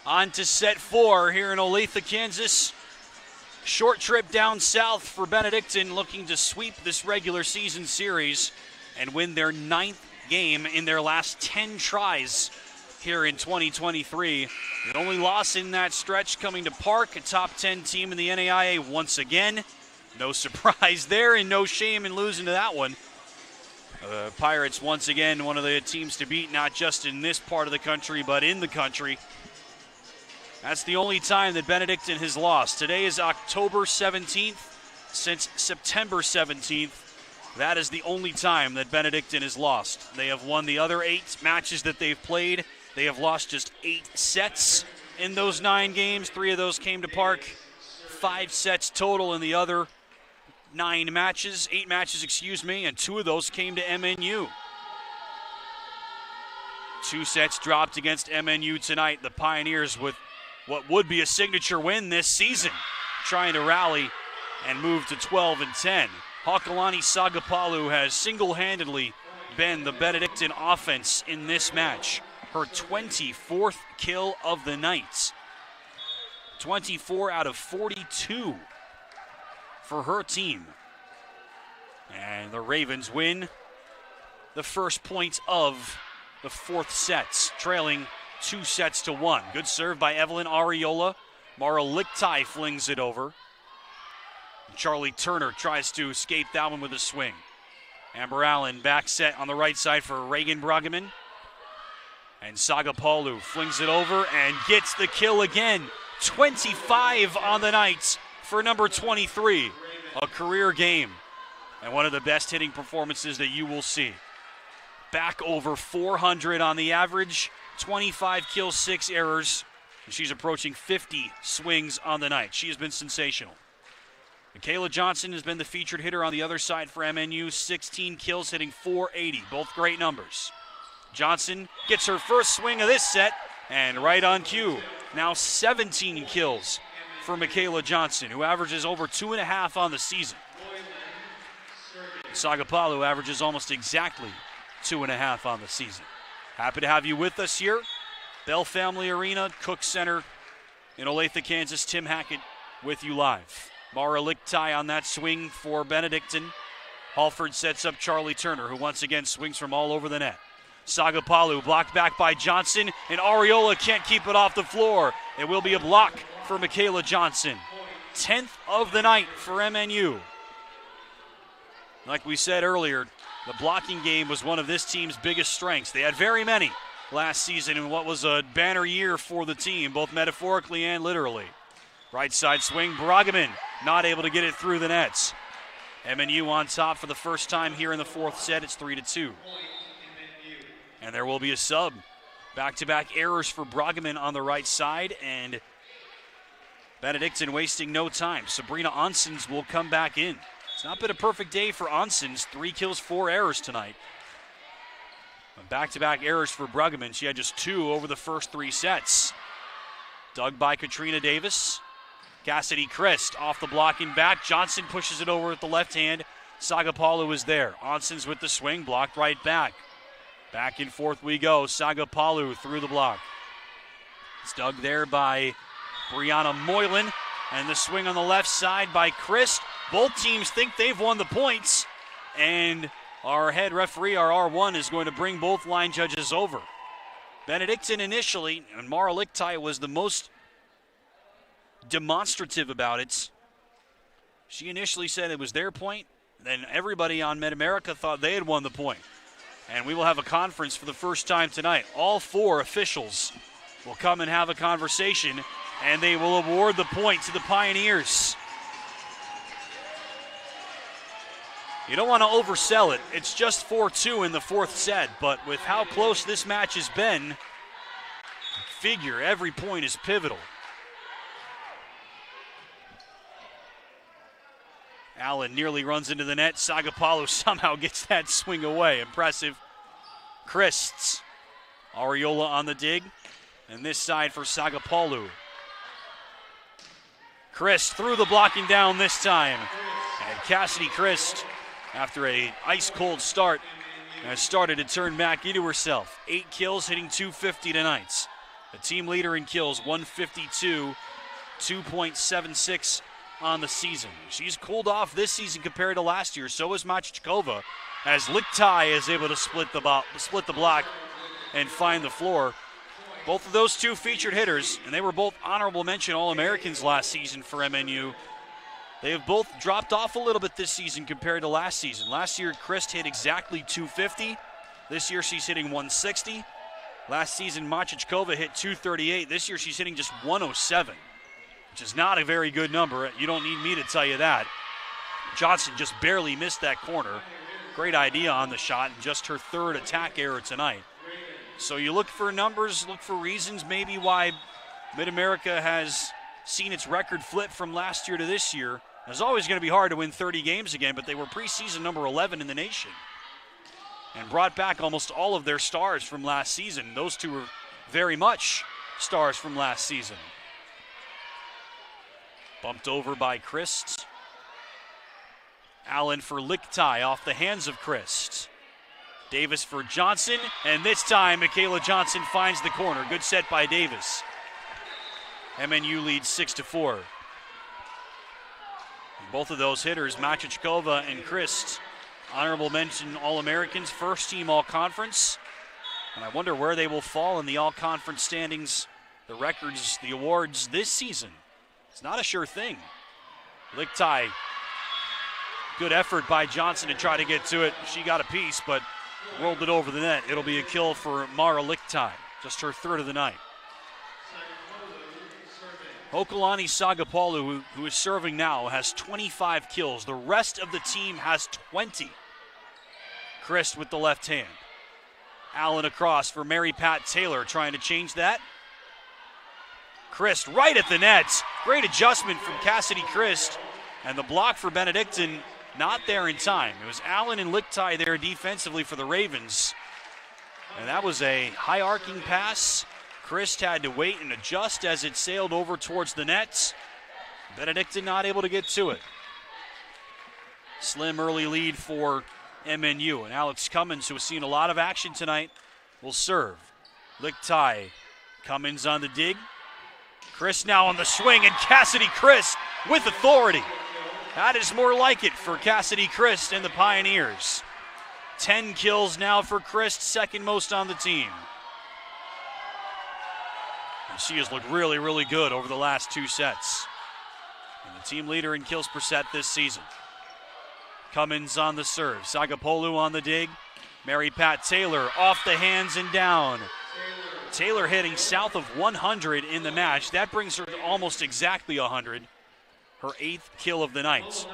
On to set 4 here in Olathe, Kansas. Short trip down south for Benedictine, looking to sweep this regular season series and win their 9th game in their last 10 tries here in 2023. The only loss in that stretch coming to Park, a top 10 team in the NAIA once again. No surprise there and no shame in losing to that one. Pirates once again one of the teams to beat, not just in this part of the country, but in the country. That's the only time that Benedictine has lost. Today is October 17th. Since September 17th, that is the only time that Benedictine has lost. They have won the other 8 matches that they've played. They have lost just 8 sets in those 9 games. 3 of those came to Park. 5 sets total in the other 8 matches, and 2 of those came to MNU. 2 sets dropped against MNU tonight. The Pioneers with what would be a signature win this season, trying to rally and move to 12-10. Hakalani Sagapalu has single-handedly been the Benedictine offense in this match. Her 24th kill of the night. 24 out of 42. for her team. And the Ravens win the first point of the fourth sets, trailing 2-1. Good serve by Evelyn Ariola. Mara Lichtai flings it over. Charlie Turner tries to escape that one with a swing. Amber Allen back set on the right side for Reagan Bruggeman. And Sagapalu flings it over and gets the kill again. 25 on the night for number 23. A career game and one of the best hitting performances that you will see. Back over 400 on the average, 25 kills, 6 errors. And she's approaching 50 swings on the night. She has been sensational. Michaela Johnson has been the featured hitter on the other side for MNU. 16 kills, hitting .480. Both great numbers. Johnson gets her first swing of this set, and right on cue. Now 17 kills for Michaela Johnson, who averages over 2.5 on the season. Sagapalu averages almost exactly 2.5 on the season. Happy to have you with us here. Bell Family Arena, Cook Center in Olathe, Kansas. Tim Hackett with you live. Mara Lichtai on that swing for Benedictine. Halford sets up Charlie Turner, who once again swings from all over the net. Sagapalu blocked back by Johnson, and Ariola can't keep it off the floor. It will be a block for Michaela Johnson. 10th of the night for MNU. Like we said earlier, the blocking game was one of this team's biggest strengths. They had very many last season in what was a banner year for the team, both metaphorically and literally. Right side swing, Bruggeman not able to get it through the nets. MNU on top for the first time here in the fourth set. It's 3-2. And there will be a sub. Back-to-back errors for Bruggeman on the right side, and Benedictine wasting no time. Sabrina Onsens will come back in. It's not been a perfect day for Onsens. 3 kills, 4 errors tonight. Back-to-back errors for Bruggeman. She had just 2 over the first 3 sets. Dug by Katrina Davis. Cassidy Christ off the blocking back. Johnson pushes it over with the left hand. Sagapalu is there. Onsens with the swing, blocked right back. Back and forth we go. Sagapalu through the block. It's dug there by Brianna Moylan. And the swing on the left side by Christ. Both teams think they've won the points. And our head referee, our R1, is going to bring both line judges over. Benedictine initially, and Mara Lichtai was the most demonstrative about it. She initially said it was their point. Then everybody on Mid-America thought they had won the point. And we will have a conference for the first time tonight. All 4 officials will come and have a conversation, and they will award the point to the Pioneers. You don't want to oversell it. It's just 4-2 in the fourth set, but with how close this match has been, figure every point is pivotal. Allen nearly runs into the net. Sagapalu somehow gets that swing away. Impressive. Christs. Ariola on the dig. And this side for Sagapalu. Christ through the blocking down this time. And Cassidy Christ, after a ice-cold start, has started to turn back into herself. 8 kills, hitting .250 tonight. The team leader in kills, 152, 2.76 on the season. She's cooled off this season compared to last year. So is Machichkova, as Lichtai is able to split the block and find the floor. Both of those 2 featured hitters, and they were both honorable mention All-Americans last season for MNU. They have both dropped off a little bit this season compared to last season. Last year, Christ hit exactly .250. This year, she's hitting .160. Last season, Machichkova hit .238. This year, she's hitting just .107. Which is not a very good number. You don't need me to tell you that. Johnson just barely missed that corner. Great idea on the shot, and just her 3rd attack error tonight. So you look for numbers, look for reasons maybe why Mid-America has seen its record flip from last year to this year. It's always going to be hard to win 30 games again, but they were preseason number 11 in the nation and brought back almost all of their stars from last season. Those 2 were very much stars from last season. Bumped over by Christ. Allen for Lichtai off the hands of Christ. Davis for Johnson, and this time Michaela Johnson finds the corner. Good set by Davis. MNU leads 6-4. Both of those hitters, Machichkova and Christ, honorable mention All-Americans, first team All-Conference. And I wonder where they will fall in the All-Conference standings, the records, the awards this season. It's not a sure thing. Lichtai, good effort by Johnson to try to get to it. She got a piece, but rolled it over the net. It'll be a kill for Mara Lichtai, just her third of the night. Hokulani Sagapalu, who is serving now, has 25 kills. The rest of the team has 20. Christ with the left hand. Allen across for Mary Pat Taylor, trying to change that. Christ right at the nets. Great adjustment from Cassidy Christ. And the block for Benedictine not there in time. It was Allen and Lichtai there defensively for the Ravens. And that was a high arcing pass. Christ had to wait and adjust as it sailed over towards the nets. Benedictine not able to get to it. Slim early lead for MNU. And Alex Cummins, who has seen a lot of action tonight, will serve. Lichtai, Cummins on the dig. Christ now on the swing, and Cassidy Christ with authority. That is more like it for Cassidy Christ and the Pioneers. 10 kills now for Christ, second most on the team. And she has looked really, really good over the last two sets. And the team leader in kills per set this season. Cummins on the serve. Sagapolu on the dig. Mary Pat Taylor off the hands and down. Taylor hitting south of 100 in the match. That brings her to almost exactly 100. Her 8th kill of the night.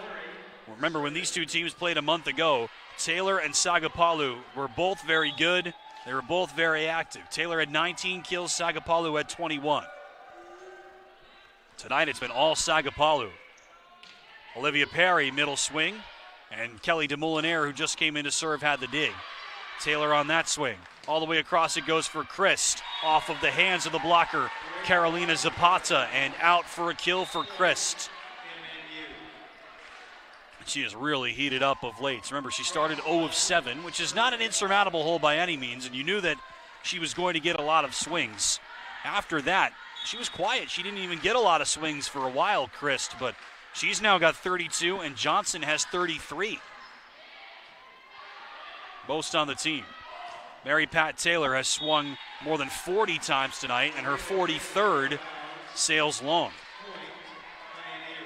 Remember, when these two teams played a month ago, Taylor and Sagapalu were both very good. They were both very active. Taylor had 19 kills, Sagapalu had 21. Tonight it's been all Sagapalu. Olivia Perry, middle swing. And Kelly DeMolinaire, who just came in to serve, had the dig. Taylor on that swing. All the way across it goes for Christ. Off of the hands of the blocker, Carolina Zapata, and out for a kill for Christ. She has really heated up of late. Remember, she started 0 of 7, which is not an insurmountable hole by any means, and you knew that she was going to get a lot of swings. After that, she was quiet. She didn't even get a lot of swings for a while, Christ, but she's now got 32, and Johnson has 33. Most on the team. Mary Pat Taylor has swung more than 40 times tonight, and her 43rd sails long.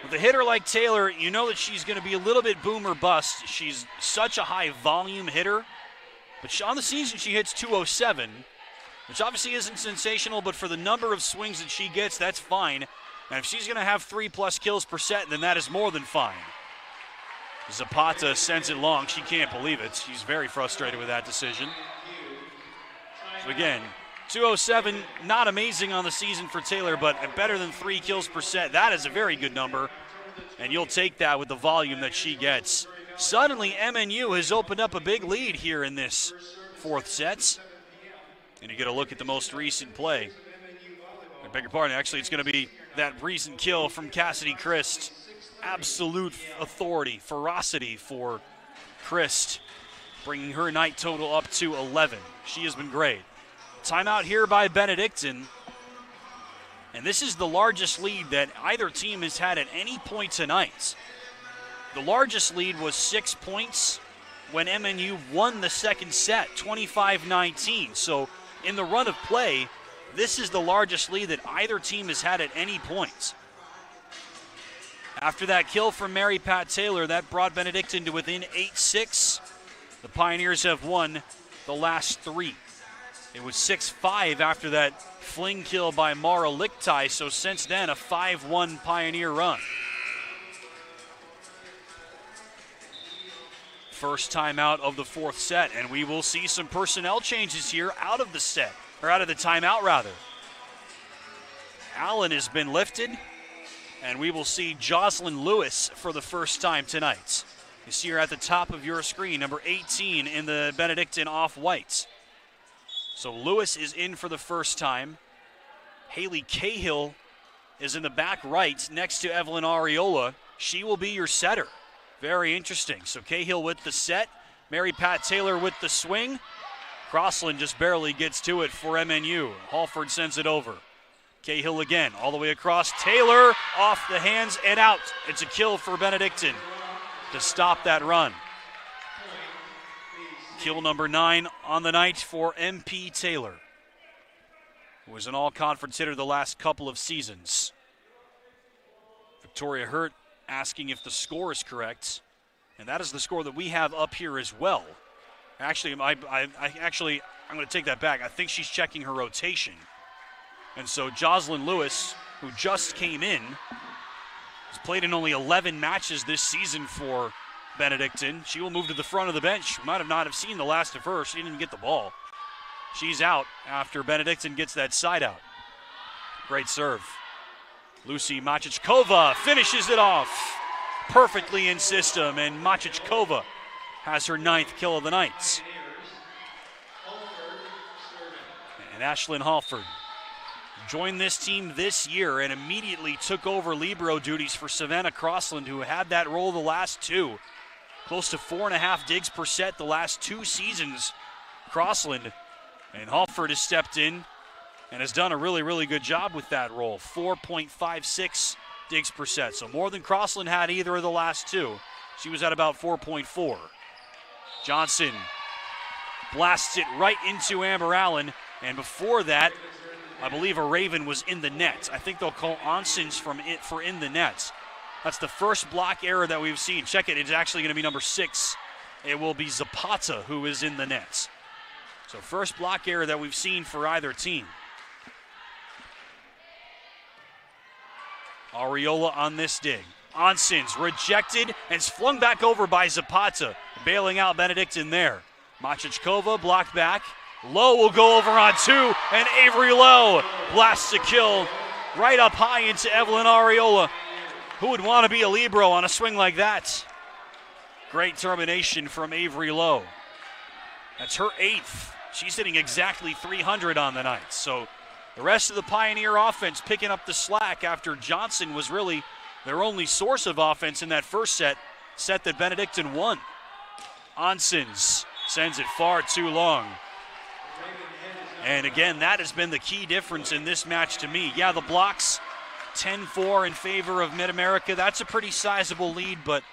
With a hitter like Taylor, you know that she's going to be a little bit boom or bust. She's such a high volume hitter. But on the season, she hits 207, which obviously isn't sensational, but for the number of swings that she gets, that's fine. And if she's going to have 3+ kills per set, then that is more than fine. Zapata sends it long. She can't believe it. She's very frustrated with that decision. So again, 207, not amazing on the season for Taylor, but better than 3 kills per set. That is a very good number, and you'll take that with the volume that she gets. Suddenly, MNU has opened up a big lead here in this 4th set. And you get a look at the most recent play. I beg your pardon, actually, it's going to be that recent kill from Cassidy Christ. Absolute authority, ferocity for Christ, bringing her night total up to 11. She has been great. Timeout here by Benedictine. And this is the largest lead that either team has had at any point tonight. The largest lead was 6 points when MNU won the second set, 25-19. So in the run of play, this is the largest lead that either team has had at any point. After that kill from Mary Pat Taylor, that brought Benedictine to within 8-6. The Pioneers have won the last 3. It was 6-5 after that fling kill by Mara Lichtai, so since then a 5-1 Pioneer run. First time out of the 4th set, and we will see some personnel changes here out of the set, or out of the timeout rather. Allen has been lifted, and we will see Jocelyn Lewis for the first time tonight. You see her at the top of your screen, number 18 in the Benedictine off-white. So Lewis is in for the first time. Haley Cahill is in the back right next to Evelyn Areola. She will be your setter. Very interesting. So Cahill with the set. Mary Pat Taylor with the swing. Crossland just barely gets to it for MNU. Halford sends it over. Cahill again, all the way across. Taylor off the hands and out. It's a kill for Benedictine to stop that run. Kill number 9 on the night for MP Taylor, who was an all-conference hitter the last couple of seasons. Victoria Hurt asking if the score is correct, and that is the score that we have up here as well. Actually, I'm going to take that back. I think she's checking her rotation. And so Jocelyn Lewis, who just came in, has played in only 11 matches this season for Benedictine. She will move to the front of the bench. Might not have seen the last of her. She didn't even get the ball. She's out after Benedictine gets that side out. Great serve. Lucy Machichkova finishes it off perfectly in system, and Machichkova has her 9th kill of the night. And Ashlyn Halford joined this team this year and immediately took over libero duties for Savannah Crossland, who had that role the last 2. Close to 4.5 digs per set the last 2 seasons, Crossland. And Halford has stepped in and has done a really, really good job with that role. 4.56 digs per set, so more than Crossland had either of the last 2. She was at about 4.4. Johnson blasts it right into Amber Allen, and before that, I believe a Raven was in the net. I think they'll call Onsens for in the net. That's the first block error that we've seen. Check it, it's actually going to be number 6. It will be Zapata who is in the net. So first block error that we've seen for either team. Areola on this dig. Onsens rejected and it's flung back over by Zapata, bailing out Benedictine there. Machichkova blocked back. Lowe will go over on 2, and Avery Lowe blasts a kill right up high into Evelyn Areola. Who would want to be a libero on a swing like that? Great termination from Avery Lowe. That's her 8th. She's hitting exactly 300 on the night. So the rest of the Pioneer offense picking up the slack after Johnson was really their only source of offense in that first set that Benedictine won. Onsens sends it far too long. And again, that has been the key difference in this match to me. Yeah, the blocks, 10-4 in favor of Mid-America. That's a pretty sizable lead, but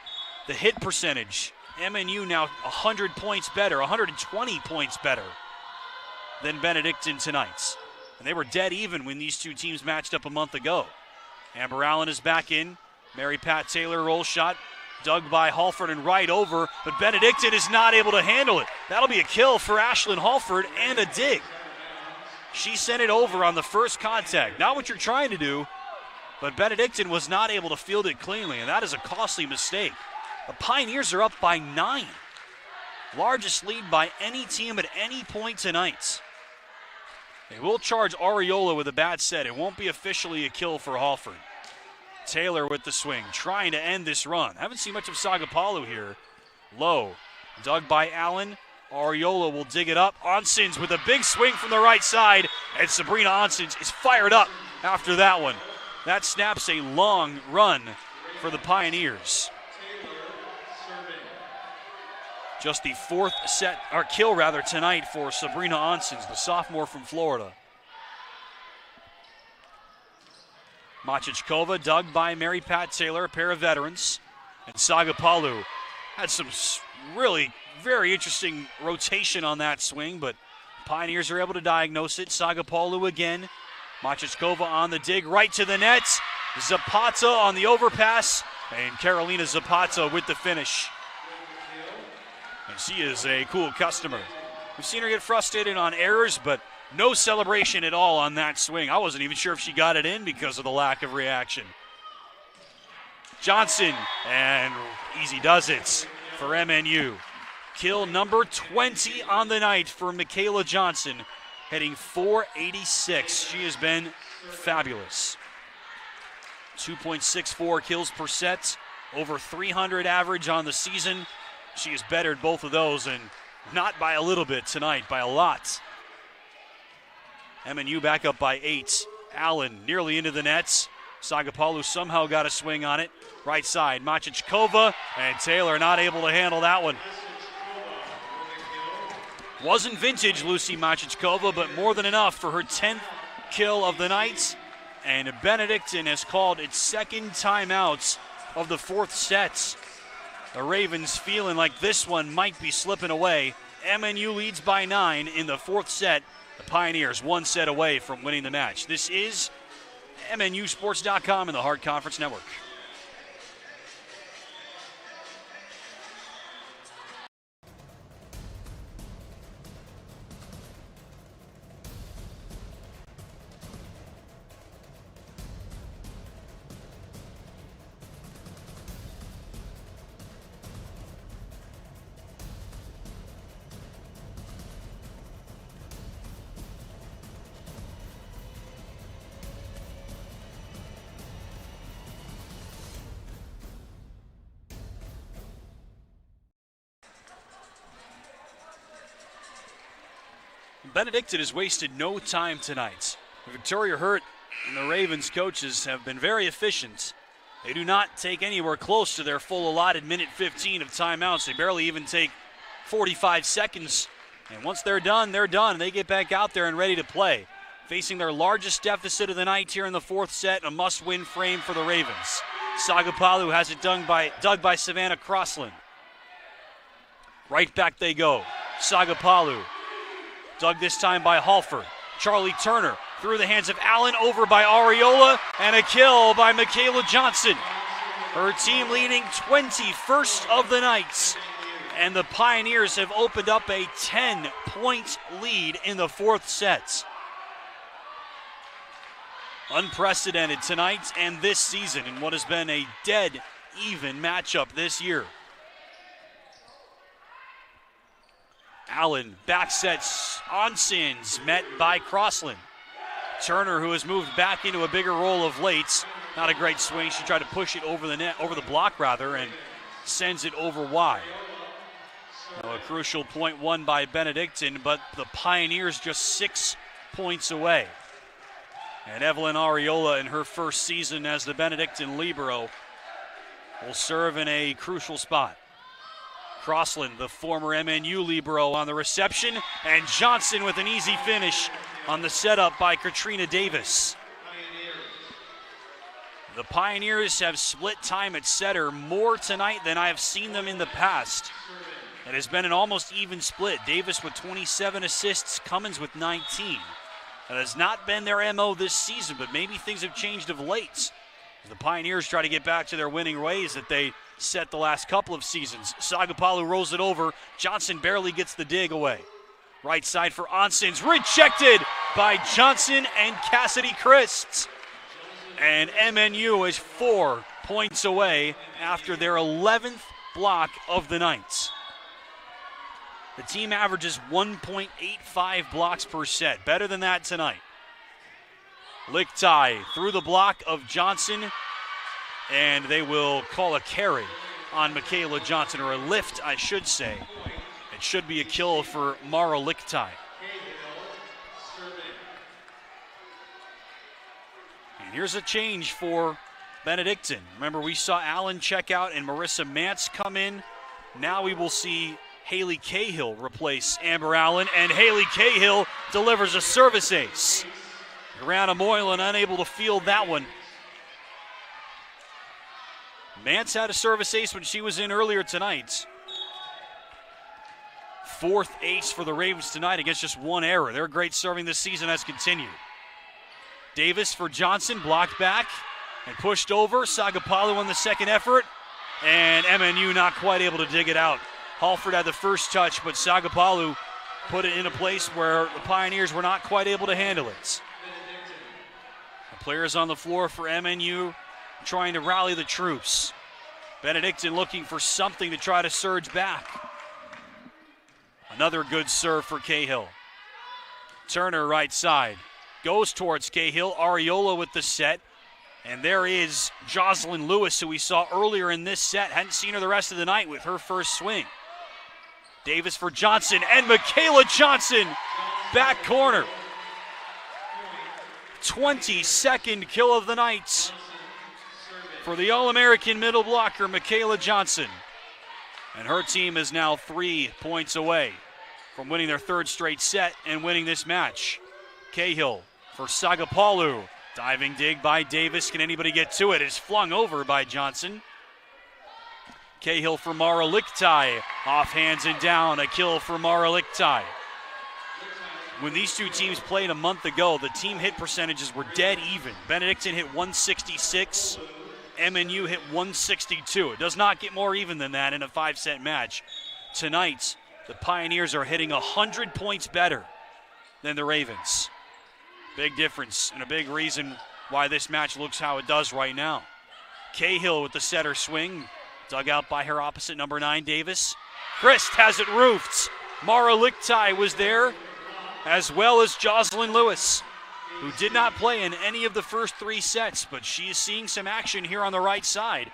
the hit percentage, MNU now 100 points better, 120 points better than Benedictine tonight. And they were dead even when these two teams matched up a month ago. Amber Allen is back in. Mary Pat Taylor roll shot, dug by Halford and right over, but Benedictine is not able to handle it. That'll be a kill for Ashlyn Halford and a dig. She sent it over on the first contact. Not what you're trying to do, but Benedictine was not able to field it cleanly, and that is a costly mistake. The Pioneers are up by 9. Largest lead by any team at any point tonight. They will charge Areola with a bad set. It won't be officially a kill for Halford. Taylor with the swing, trying to end this run. Haven't seen much of Sagapalu here. Low, dug by Allen. Areola will dig it up. Onsens with a big swing from the right side, and Sabrina Onsens is fired up after that one. That snaps a long run for the Pioneers. Just the 4th kill tonight for Sabrina Onsens, the sophomore from Florida. Machichkova dug by Mary Pat Taylor, a pair of veterans. And Sagapalu had some really very interesting rotation on that swing, but Pioneers are able to diagnose it. Sagapalu again. Machichkova on the dig, right to the net. Zapata on the overpass, and Carolina Zapata with the finish. And she is a cool customer. We've seen her get frustrated on errors, but no celebration at all on that swing. I wasn't even sure if she got it in because of the lack of reaction. Johnson, and easy does it for MNU. Kill number 20 on the night for Michaela Johnson, hitting .486. She has been fabulous. 2.64 kills per set, over 300 average on the season. She has bettered both of those, and not by a little bit tonight, by a lot. MNU back up by 8. Allen nearly into the nets. Sagapalu somehow got a swing on it. Right side, Machichkova, and Taylor not able to handle that one. Wasn't vintage Lucy Machichkova, but more than enough for her 10th kill of the night And Benedictine has called its second timeout of the fourth set. The Ravens feeling like this one might be slipping away. MNU leads by 9 in the fourth set. The Pioneers one set away from winning the match. This is MNUsports.com and the Hart Conference Network. Benedictine has wasted no time tonight. Victoria Hurt and the Ravens coaches have been very efficient. They do not take anywhere close to their full allotted minute 15 of timeouts. They barely even take 45 seconds. And once they're done, they're done. They get back out there and ready to play. Facing their largest deficit of the night here in the fourth set, a must-win frame for the Ravens. Sagapalu has it dug by Savannah Crossland. Right back they go. Sagapalu. Dug this time by Halford. Charlie Turner through the hands of Allen, over by Ariola, and a kill by Michaela Johnson. Her team leading 21st of the night. And the Pioneers have opened up a 10-point lead in the fourth set. Unprecedented tonight and this season in what has been a dead even matchup this year. Allen backsets Onsins, met by Crossland. Turner, who has moved back into a bigger role of late. Not a great swing. She tried to push it over the net, over the block rather, and sends it over wide. A crucial point won by Benedictine, but the Pioneers just 6 points away. And Evelyn Ariola, in her first season as the Benedictine libero, will serve in a crucial spot. Crossland, the former MNU libero, on the reception, and Johnson with an easy finish on the setup by Katrina Davis. The Pioneers have split time at setter more tonight than I have seen them in the past. It has been an almost even split. Davis with 27 assists, Cummins with 19. That has not been their MO this season, but maybe things have changed of late. The Pioneers try to get back to their winning ways that they set the last couple of seasons. Sagapalu rolls it over. Johnson barely gets the dig away. Right side for Onsins, rejected by Johnson and Cassidy Christ. And MNU is 4 points away after their 11th block of the night. The team averages 1.85 blocks per set. Better than that tonight. Lichtai through the block of Johnson, and they will call a carry on Michaela Johnson, or a lift, I should say. It should be a kill for Mara Lichtai. And here's a change for Benedictine. Remember, we saw Allen check out and Marissa Mance come in. Now we will see Haley Cahill replace Amber Allen, and Haley Cahill delivers a service ace. Brianna Moylan unable to field that one. Mance had a service ace when she was in earlier tonight. 4th ace for the Ravens tonight against just one error. Their great serving this season has continued. Davis for Johnson, blocked back and pushed over. Sagapalu on the second effort, and MNU not quite able to dig it out. Halford had the first touch, but Sagapalu put it in a place where the Pioneers were not quite able to handle it. The players on the floor for MNU trying to rally the troops. Benedictine looking for something to try to surge back. Another good serve for Cahill. Turner right side. Goes towards Cahill. Ariola with the set. And there is Jocelyn Lewis, who we saw earlier in this set. Hadn't seen her the rest of the night with her first swing. Davis for Johnson, and Michaela Johnson, back corner. 22nd kill of the night for the All-American middle blocker, Michaela Johnson. And her team is now 3 points away from winning their 3rd straight set and winning this match. Cahill for Sagapalu. Diving dig by Davis. Can anybody get to it? It's flung over by Johnson. Cahill for Mara Lichtai. Off hands and down. A kill for Mara Lichtai. When these two teams played a month ago, the team hit percentages were dead even. Benedictine hit 166. MNU hit 162. It does not get more even than that in a 5-set match. Tonight, the Pioneers are hitting 100 points better than the Ravens. Big difference and a big reason why this match looks how it does right now. Cahill with the setter swing. Dug out by her opposite, number 9, Davis. Christ has it roofed. Mara Lichtai was there, as well as Jocelyn Lewis, who did not play in any of the first 3 sets, but she is seeing some action here on the right side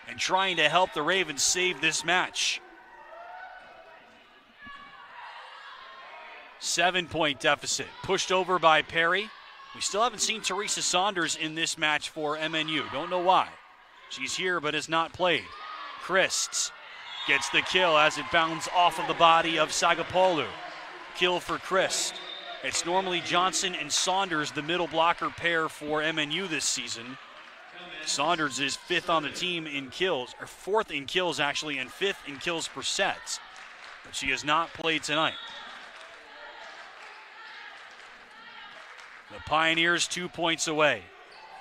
and trying to help the Ravens save this match. 7-point deficit, pushed over by Perry. We still haven't seen Teresa Saunders in this match for MNU. Don't know why. She's here but has not played. Christ gets the kill as it bounds off of the body of Sagapolu. Kill for Christ. It's normally Johnson and Saunders, the middle blocker pair for MNU this season. Saunders is 5th on the team in kills, or 4th in kills actually, and 5th in kills per set. But she has not played tonight. The Pioneers 2 points away.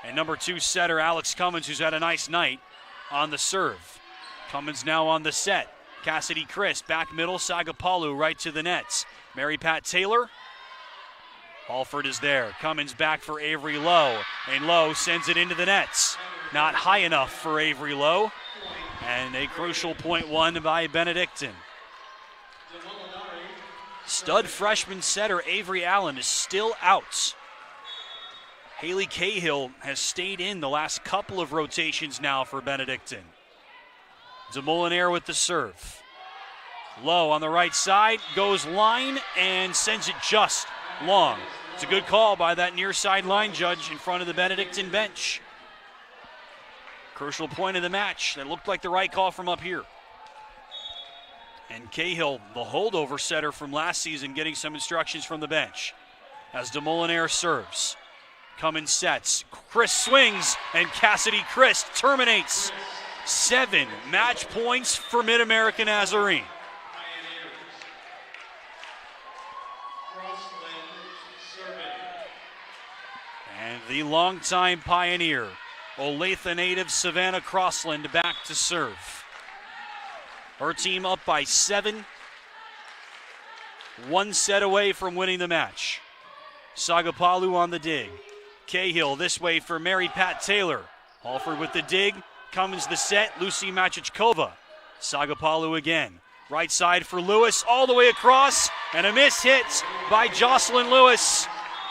And number 2 setter Alex Cummins, who's had a nice night, on the serve. Cummins now on the set. Cassidy Christ, back middle, Sagapolu right to the nets. Mary Pat Taylor. Alford is there. Cummins back for Avery Lowe. And Lowe sends it into the nets. Not high enough for Avery Lowe. And a crucial point won by Benedictine. Stud freshman setter Avery Allen is still out. Haley Cahill has stayed in the last couple of rotations now for Benedictine. DeMolinaire with the serve. Low on the right side, goes line and sends it just long. It's a good call by that near side line judge in front of the Benedictine bench. Crucial point of the match. That looked like the right call from up here. And Cahill, the holdover setter from last season, getting some instructions from the bench. As DeMolinaire serves. Cummins sets. Chris swings, and Cassidy Christ terminates. 7 match points for Mid-American Nazarene. And the longtime Pioneer, Olathe native Savannah Crossland, back to serve. Her team up by 7. 1 set away from winning the match. Sagapolu on the dig. Cahill this way for Mary Pat Taylor. Alford with the dig. Cummins the set. Lucy Machichkova. Sagapolu again. Right side for Lewis. All the way across. And a miss hit by Jocelyn Lewis.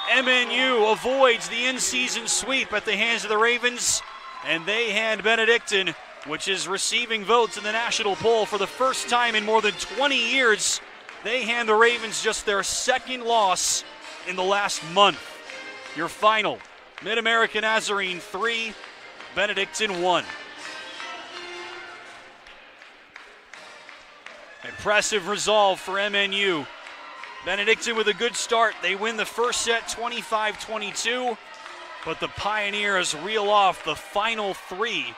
MNU avoids the in-season sweep at the hands of the Ravens. And they hand Benedictine, which is receiving votes in the national poll for the first time in more than 20 years. They hand the Ravens just their 2nd loss in the last month. Your final, Mid-American Nazarene 3, Benedictine 1. Impressive resolve for MNU. Benedictine with a good start. They win the first set 25-22, but the Pioneers reel off the final 3.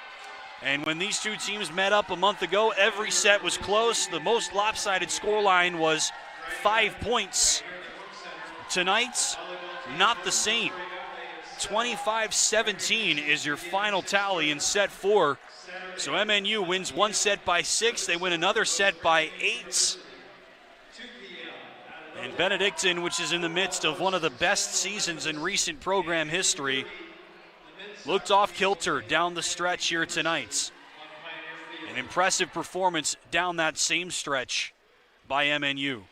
And when these two teams met up a month ago, every set was close. The most lopsided scoreline was 5 points. Tonight, not the same. 25-17 is your final tally in set 4. So MNU wins 1 set by 6. They win another set by 8. And Benedictine, which is in the midst of one of the best seasons in recent program history, looked off kilter down the stretch here tonight. An impressive performance down that same stretch by MNU.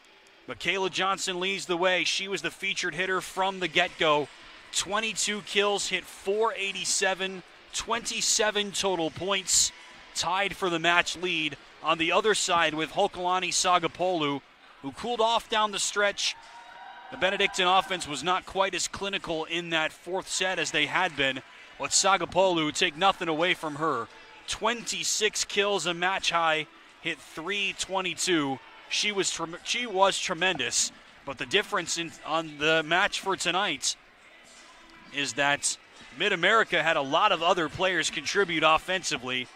Michaela Johnson leads the way. She was the featured hitter from the get-go. 22 kills, hit .487, 27 total points. Tied for the match lead on the other side with Hokalani Sagapolu, who cooled off down the stretch. The Benedictine offense was not quite as clinical in that 4th set as they had been, but Sagapolu, take nothing away from her. 26 kills, a match high, hit .322. She was tremendous, but the difference on the match for tonight is that Mid-America had a lot of other players contribute offensively,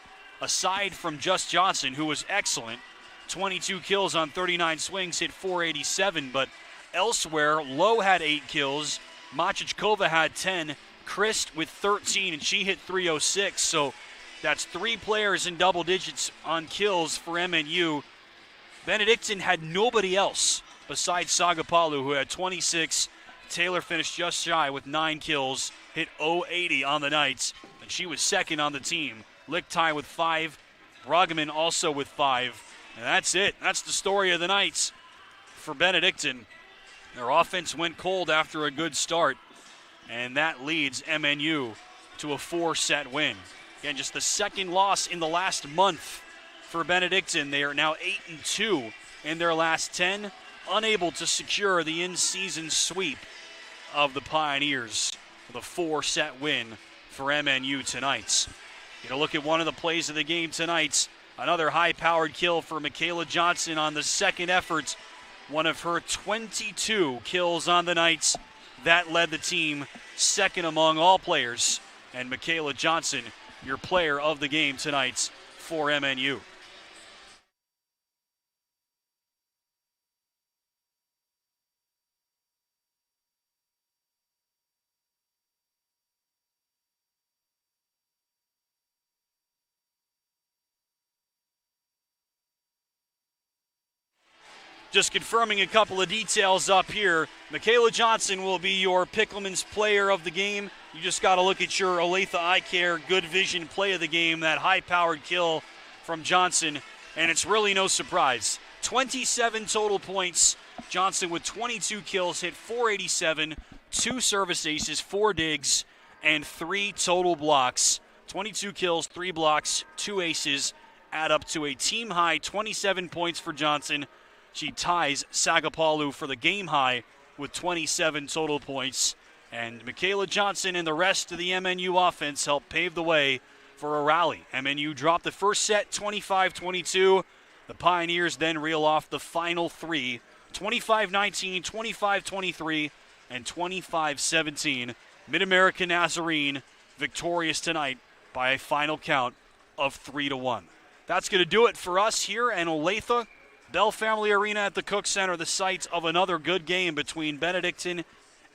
aside from just Johnson, who was excellent. 22 kills on 39 swings, hit .487, but elsewhere, Lowe had 8 kills, Machichkova had 10, Christ with 13, and she hit .306, so that's 3 players in double digits on kills for MNU. Benedictine had nobody else besides Sagapalu, who had 26. Taylor finished just shy with 9 kills, hit .080 on the night, and she was second on the team. Lichtai with 5, Pregame also with 5, and that's it. That's the story of the night for Benedictine. Their offense went cold after a good start, and that leads MNU to a 4-set win. Again, just the second loss in the last month for Benedictine. They are now 8-2 in their last 10, unable to secure the in-season sweep of the Pioneers with a 4-set win for MNU tonight. You know, look at one of the plays of the game tonight. Another high-powered kill for Michaela Johnson on the second effort. One of her 22 kills on the night. That led the team second among all players. And Michaela Johnson, your player of the game tonight for MNU. Just confirming a couple of details up here. Michaela Johnson will be your Pickleman's player of the game. You just got to look at your Olathe Eye Care Good Vision play of the game, that high-powered kill from Johnson, and it's really no surprise. 27 total points. Johnson with 22 kills, hit .487, 2 service aces, 4 digs, and 3 total blocks. 22 kills, 3 blocks, 2 aces, add up to a team-high 27 points for Johnson. She ties Sagapalu for the game high with 27 total points. And Michaela Johnson and the rest of the MNU offense helped pave the way for a rally. MNU dropped the first set 25-22. The Pioneers then reel off the final 3, 25-19, 25-23, and 25-17. Mid-America Nazarene victorious tonight by a final count of 3-1. That's going to do it for us here in Olathe. Bell Family Arena at the Cook Center, the site of another good game between Benedictine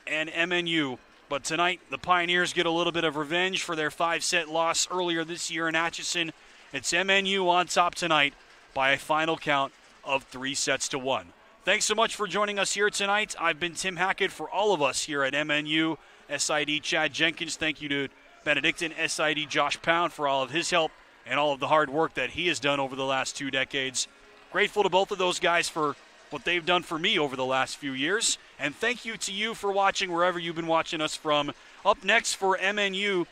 and MNU. But tonight, the Pioneers get a little bit of revenge for their 5-set loss earlier this year in Atchison. It's MNU on top tonight by a final count of 3-1. Thanks so much for joining us here tonight. I've been Tim Hackett for all of us here at MNU. SID Chad Jenkins, thank you to Benedictine SID Josh Pound for all of his help and all of the hard work that he has done over the last 2 decades. Grateful to both of those guys for what they've done for me over the last few years. And thank you to you for watching wherever you've been watching us from. Up next for MNU,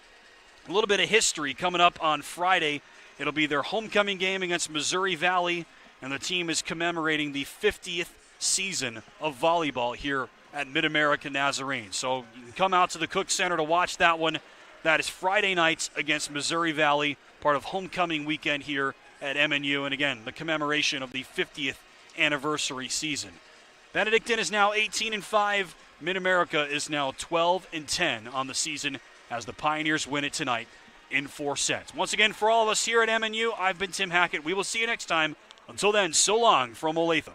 a little bit of history coming up on Friday. It'll be their homecoming game against Missouri Valley, and the team is commemorating the 50th season of volleyball here at Mid-America Nazarene. So you can come out to the Cook Center to watch that one. That is Friday nights against Missouri Valley, part of homecoming weekend here at MNU, and again, the commemoration of the 50th anniversary season. Benedictine is now 18-5. Mid-America is now 12-10 on the season as the Pioneers win it tonight in 4 sets. Once again, for all of us here at MNU, I've been Tim Hackett. We will see you next time. Until then, so long from Olathe.